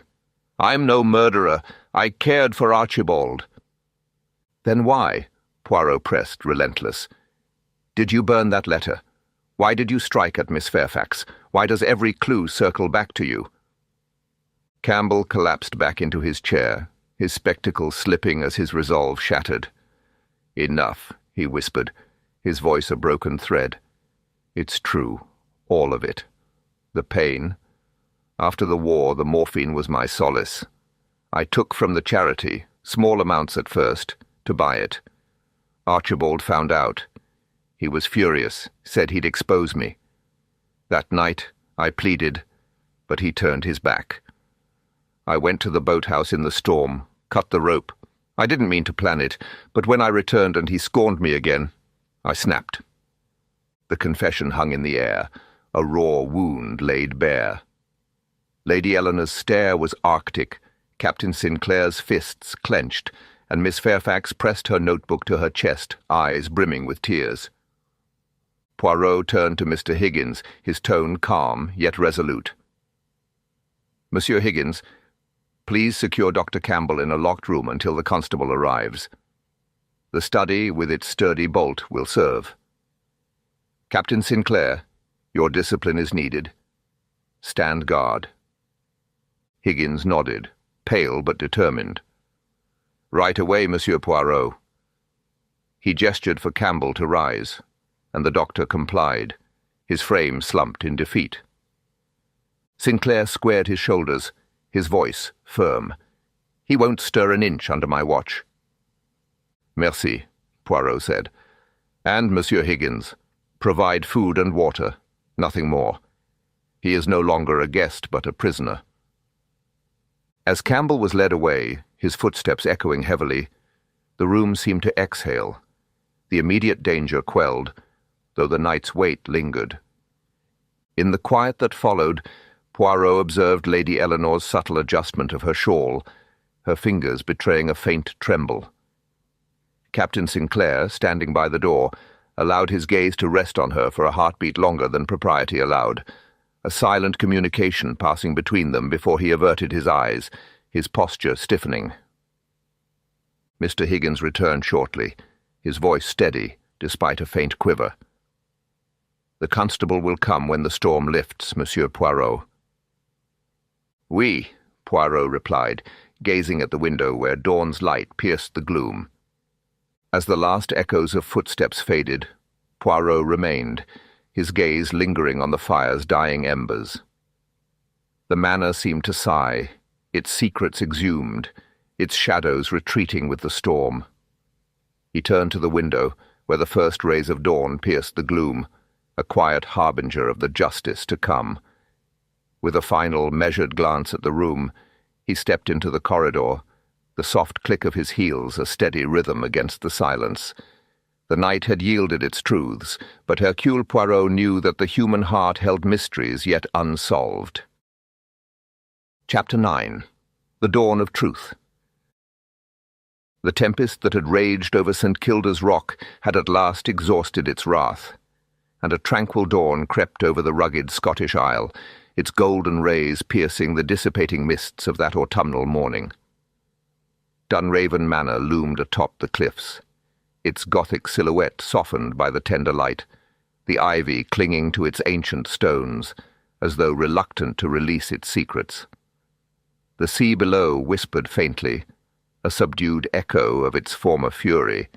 I'm no murderer. I cared for Archibald." "Then why?" Poirot pressed, relentless. "Did you burn that letter? Why did you strike at Miss Fairfax? Why does every clue circle back to you?" Campbell collapsed back into his chair, his spectacles slipping as his resolve shattered. "Enough," he whispered, his voice a broken thread. "It's true, all of it. The pain. After the war, the morphine was my solace. I took from the charity, small amounts at first, to buy it. Archibald found out. He was furious, said he'd expose me. That night, I pleaded, but he turned his back. I went to the boathouse in the storm, cut the rope. I didn't mean to plan it, but when I returned and he scorned me again, I snapped." The confession hung in the air, a raw wound laid bare. Lady Eleanor's stare was arctic, Captain Sinclair's fists clenched, and Miss Fairfax pressed her notebook to her chest, eyes brimming with tears. Poirot turned to Mr. Higgins, his tone calm yet resolute. "Monsieur Higgins, please secure Dr. Campbell in a locked room until the constable arrives. The study, with its sturdy bolt, will serve. Captain Sinclair, your discipline is needed. Stand guard." Higgins nodded, pale but determined. "Right away, Monsieur Poirot." He gestured for Campbell to rise, and the doctor complied, his frame slumped in defeat. Sinclair squared his shoulders, his voice firm. "He won't stir an inch under my watch." "Merci," Poirot said. "And, Monsieur Higgins, provide food and water, nothing more. He is no longer a guest but a prisoner." As Campbell was led away, his footsteps echoing heavily, the room seemed to exhale. The immediate danger quelled, though the night's weight lingered. In the quiet that followed, Poirot observed Lady Eleanor's subtle adjustment of her shawl, her fingers betraying a faint tremble. Captain Sinclair, standing by the door, allowed his gaze to rest on her for a heartbeat longer than propriety allowed, a silent communication passing between them before he averted his eyes, his posture stiffening. Mr. Higgins returned shortly, his voice steady, despite a faint quiver. "The constable will come when the storm lifts, Monsieur Poirot." "Oui," Poirot replied, gazing at the window where dawn's light pierced the gloom. As the last echoes of footsteps faded, Poirot remained, his gaze lingering on the fire's dying embers. The manor seemed to sigh, its secrets exhumed, its shadows retreating with the storm. He turned to the window, where the first rays of dawn pierced the gloom, a quiet harbinger of the justice to come. With a final, measured glance at the room, he stepped into the corridor, the soft click of his heels a steady rhythm against the silence. The night had yielded its truths, but Hercule Poirot knew that the human heart held mysteries yet unsolved. Chapter 9. The Dawn of Truth. The tempest that had raged over St. Kilda's Rock had at last exhausted its wrath, and a tranquil dawn crept over the rugged Scottish Isle, its golden rays piercing the dissipating mists of that autumnal morning. Dunraven Manor loomed atop the cliffs, its Gothic silhouette softened by the tender light, the ivy clinging to its ancient stones, as though reluctant to release its secrets. The sea below whispered faintly, a subdued echo of its former fury,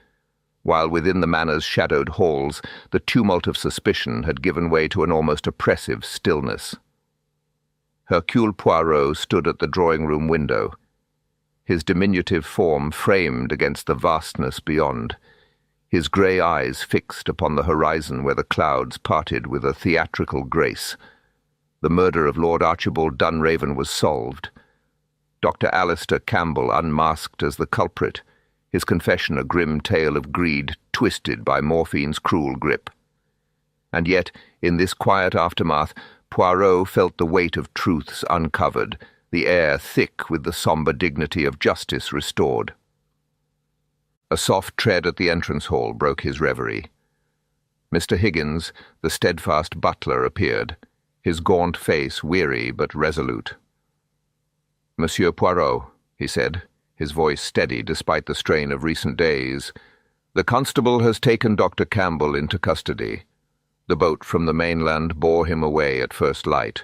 while within the manor's shadowed halls the tumult of suspicion had given way to an almost oppressive stillness. Hercule Poirot stood at the drawing-room window, his diminutive form framed against the vastness beyond, his grey eyes fixed upon the horizon where the clouds parted with a theatrical grace. The murder of Lord Archibald Dunraven was solved. Dr. Alistair Campbell unmasked as the culprit, his confession a grim tale of greed twisted by morphine's cruel grip. And yet, in this quiet aftermath, Poirot felt the weight of truths uncovered, the air thick with the sombre dignity of justice restored. A soft tread at the entrance hall broke his reverie. Mr. Higgins, the steadfast butler, appeared, his gaunt face weary but resolute. "Monsieur Poirot," he said, his voice steady despite the strain of recent days, "the constable has taken Dr. Campbell into custody. The boat from the mainland bore him away at first light."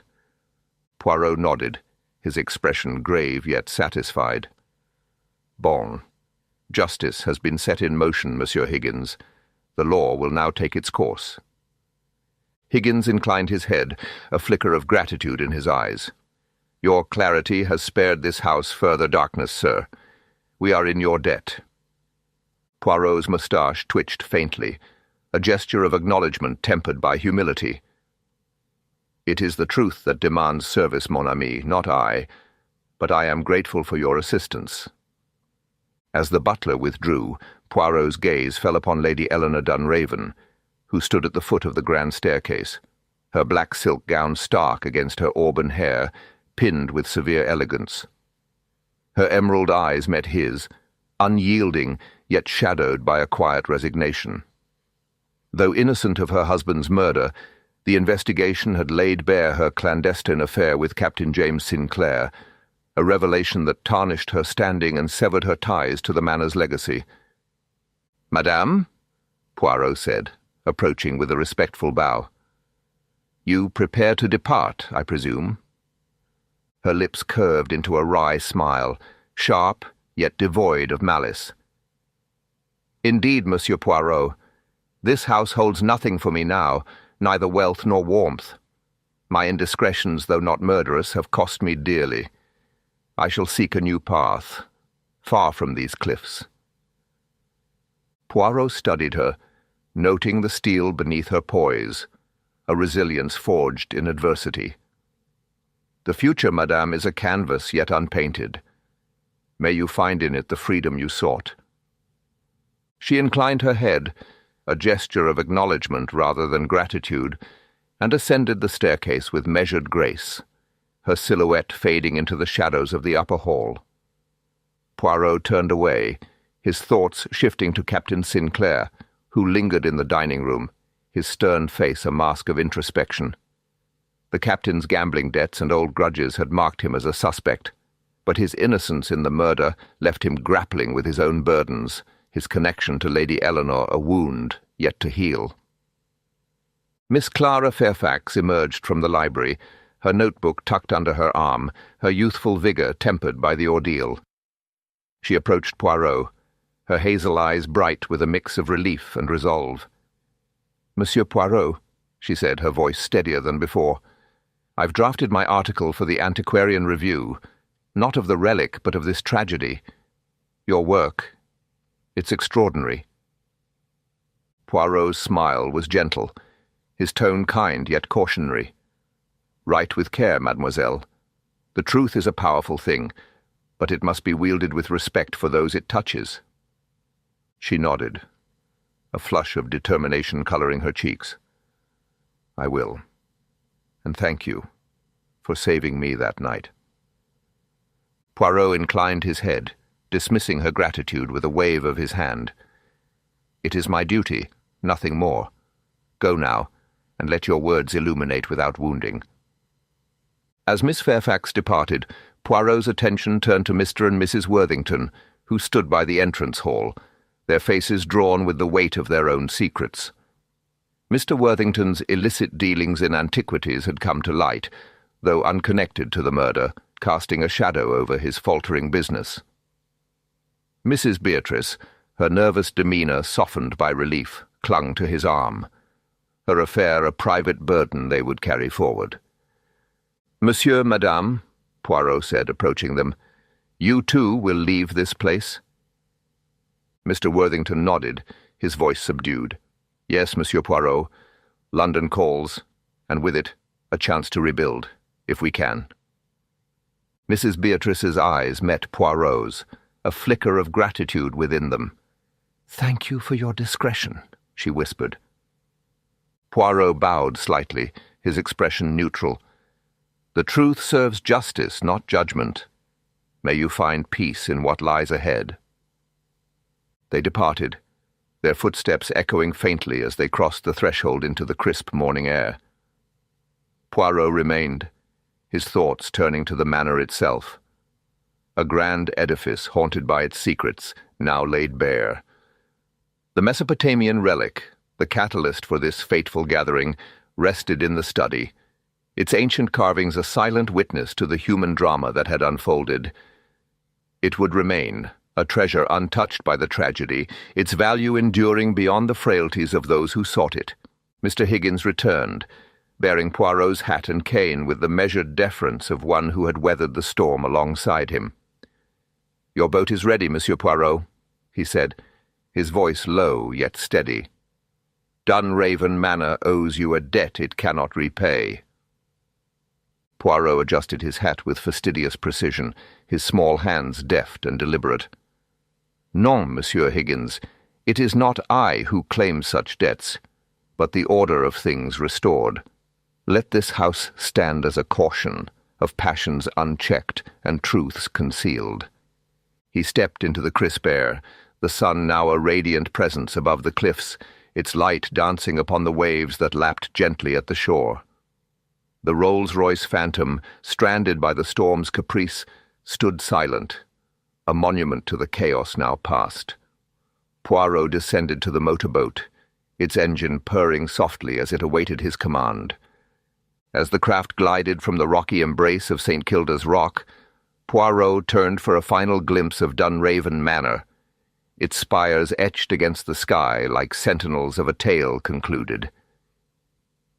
Poirot nodded, his expression grave yet satisfied. "Bon. Justice has been set in motion, Monsieur Higgins. The law will now take its course." Higgins inclined his head, a flicker of gratitude in his eyes. "Your clarity has spared this house further darkness, sir. We are in your debt." Poirot's moustache twitched faintly, a gesture of acknowledgment tempered by humility. "It is the truth that demands service, mon ami, not I, but I am grateful for your assistance." As the butler withdrew, Poirot's gaze fell upon Lady Eleanor Dunraven, who stood at the foot of the grand staircase, her black silk gown stark against her auburn hair, pinned with severe elegance. Her emerald eyes met his, unyielding yet shadowed by a quiet resignation. Though innocent of her husband's murder, the investigation had laid bare her clandestine affair with Captain James Sinclair, a revelation that tarnished her standing and severed her ties to the Manor's legacy. "Madame," Poirot said, approaching with a respectful bow. "You prepare to depart, I presume?" Her lips curved into a wry smile, sharp yet devoid of malice. "Indeed, Monsieur Poirot, this house holds nothing for me now, neither wealth nor warmth. My indiscretions, though not murderous, have cost me dearly. I shall seek a new path, far from these cliffs." Poirot studied her, noting the steel beneath her poise, a resilience forged in adversity. "The future, madame, is a canvas yet unpainted. May you find in it the freedom you sought." She inclined her head, a gesture of acknowledgment rather than gratitude, and ascended the staircase with measured grace, her silhouette fading into the shadows of the upper hall. Poirot turned away, his thoughts shifting to Captain Sinclair, who lingered in the dining room, his stern face a mask of introspection. The captain's gambling debts and old grudges had marked him as a suspect, but his innocence in the murder left him grappling with his own burdens, his connection to Lady Eleanor a wound yet to heal. Miss Clara Fairfax emerged from the library, her notebook tucked under her arm, her youthful vigour tempered by the ordeal. She approached Poirot, her hazel eyes bright with a mix of relief and resolve. "Monsieur Poirot," she said, her voice steadier than before, "I've drafted my article for the Antiquarian Review, not of the relic, but of this tragedy. Your work, it's extraordinary." Poirot's smile was gentle, his tone kind yet cautionary. "Write with care, mademoiselle. The truth is a powerful thing, but it must be wielded with respect for those it touches." She nodded, a flush of determination colouring her cheeks. "I will. And thank you for saving me that night." Poirot inclined his head, dismissing her gratitude with a wave of his hand. "It is my duty, nothing more. Go now, and let your words illuminate without wounding." As Miss Fairfax departed, Poirot's attention turned to Mr. and Mrs. Worthington, who stood by the entrance hall, their faces drawn with the weight of their own secrets. Mr. Worthington's illicit dealings in antiquities had come to light, though unconnected to the murder, casting a shadow over his faltering business. Mrs. Beatrice, her nervous demeanour softened by relief, clung to his arm, her affair a private burden they would carry forward. "Monsieur, madame," Poirot said, approaching them, You too will leave this place?" Mr. Worthington nodded, his voice subdued. "Yes, Monsieur Poirot. London calls, and with it, a chance to rebuild, if we can." Mrs. Beatrice's eyes met Poirot's, a flicker of gratitude within them. "Thank you for your discretion," she whispered. Poirot bowed slightly, his expression neutral. "The truth serves justice, not judgment. May you find peace in what lies ahead." They departed, their footsteps echoing faintly as they crossed the threshold into the crisp morning air. Poirot remained, his thoughts turning to the manor itself. A grand edifice haunted by its secrets, now laid bare. The Mesopotamian relic, the catalyst for this fateful gathering, rested in the study, its ancient carvings a silent witness to the human drama that had unfolded. It would remain, a treasure untouched by the tragedy, its value enduring beyond the frailties of those who sought it. Mr. Higgins returned, bearing Poirot's hat and cane with the measured deference of one who had weathered the storm alongside him. "Your boat is ready, Monsieur Poirot," he said, his voice low yet steady. "Dunraven Manor owes you a debt it cannot repay." Poirot adjusted his hat with fastidious precision, his small hands deft and deliberate. "Non, Monsieur Higgins, it is not I who claim such debts, but the order of things restored. Let this house stand as a caution of passions unchecked and truths concealed." He stepped into the crisp air, the sun now a radiant presence above the cliffs, its light dancing upon the waves that lapped gently at the shore. The Rolls-Royce Phantom, stranded by the storm's caprice, stood silent, a monument to the chaos now past. Poirot descended to the motorboat, its engine purring softly as it awaited his command. As the craft glided from the rocky embrace of St. Kilda's Rock, Poirot turned for a final glimpse of Dunraven Manor, its spires etched against the sky like sentinels of a tale concluded.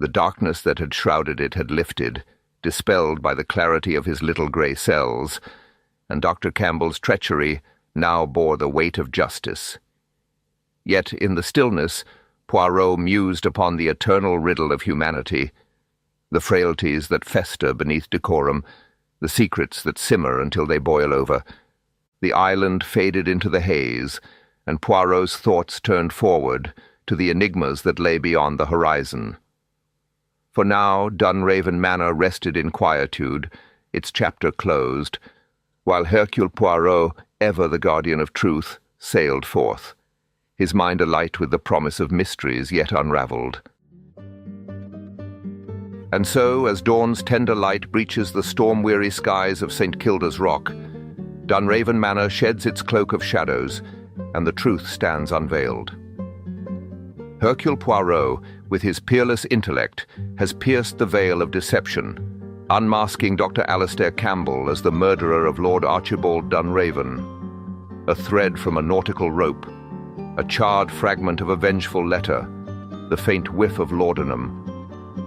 The darkness that had shrouded it had lifted, dispelled by the clarity of his little grey cells, and Dr. Campbell's treachery now bore the weight of justice. Yet in the stillness, Poirot mused upon the eternal riddle of humanity, the frailties that fester beneath decorum, the secrets that simmer until they boil over. The island faded into the haze, and Poirot's thoughts turned forward to the enigmas that lay beyond the horizon. For now Dunraven Manor rested in quietude, its chapter closed, while Hercule Poirot, ever the guardian of truth, sailed forth, his mind alight with the promise of mysteries yet unravelled. And so, as dawn's tender light breaches the storm-weary skies of St. Kilda's Rock, Dunraven Manor sheds its cloak of shadows, and the truth stands unveiled. Hercule Poirot, with his peerless intellect, has pierced the veil of deception, unmasking Dr. Alastair Campbell as the murderer of Lord Archibald Dunraven. A thread from a nautical rope, a charred fragment of a vengeful letter, the faint whiff of laudanum.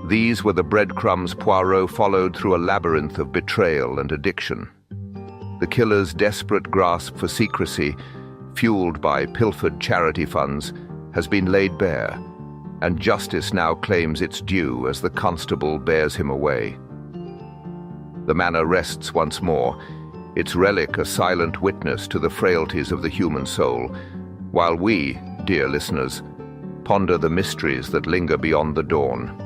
These were the breadcrumbs Poirot followed through a labyrinth of betrayal and addiction. The killer's desperate grasp for secrecy, fueled by pilfered charity funds, has been laid bare, and justice now claims its due as the constable bears him away. The manor rests once more, its relic a silent witness to the frailties of the human soul, while we, dear listeners, ponder the mysteries that linger beyond the dawn.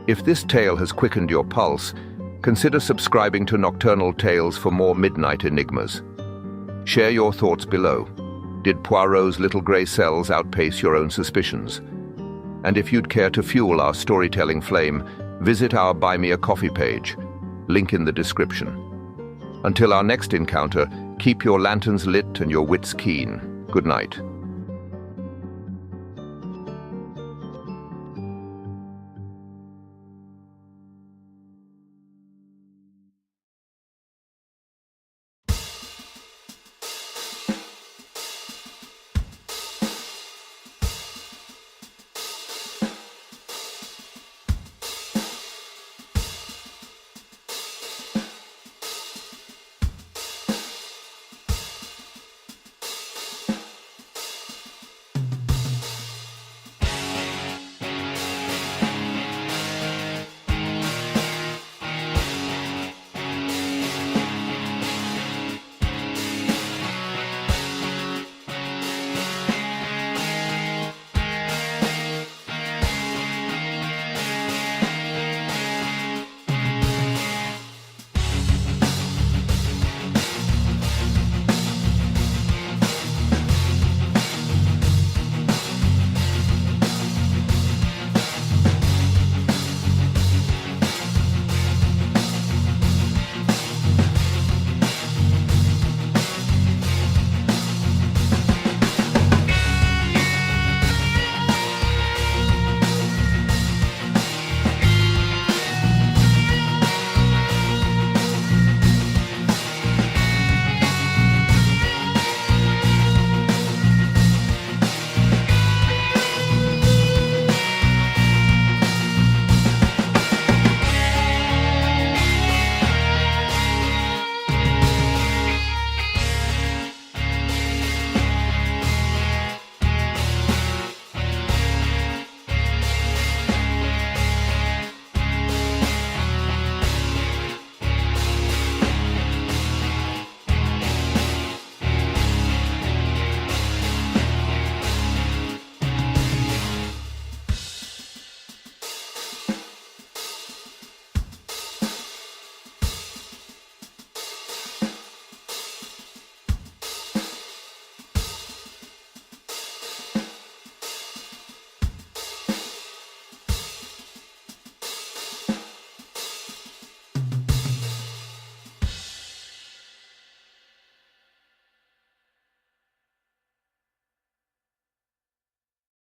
If this tale has quickened your pulse, consider subscribing to Nocturnal Tales for more midnight enigmas. Share your thoughts below. Did Poirot's little grey cells outpace your own suspicions? And if you'd care to fuel our storytelling flame, visit our Buy Me a Coffee page, link in the description. Until our next encounter, keep your lanterns lit and your wits keen. Good night.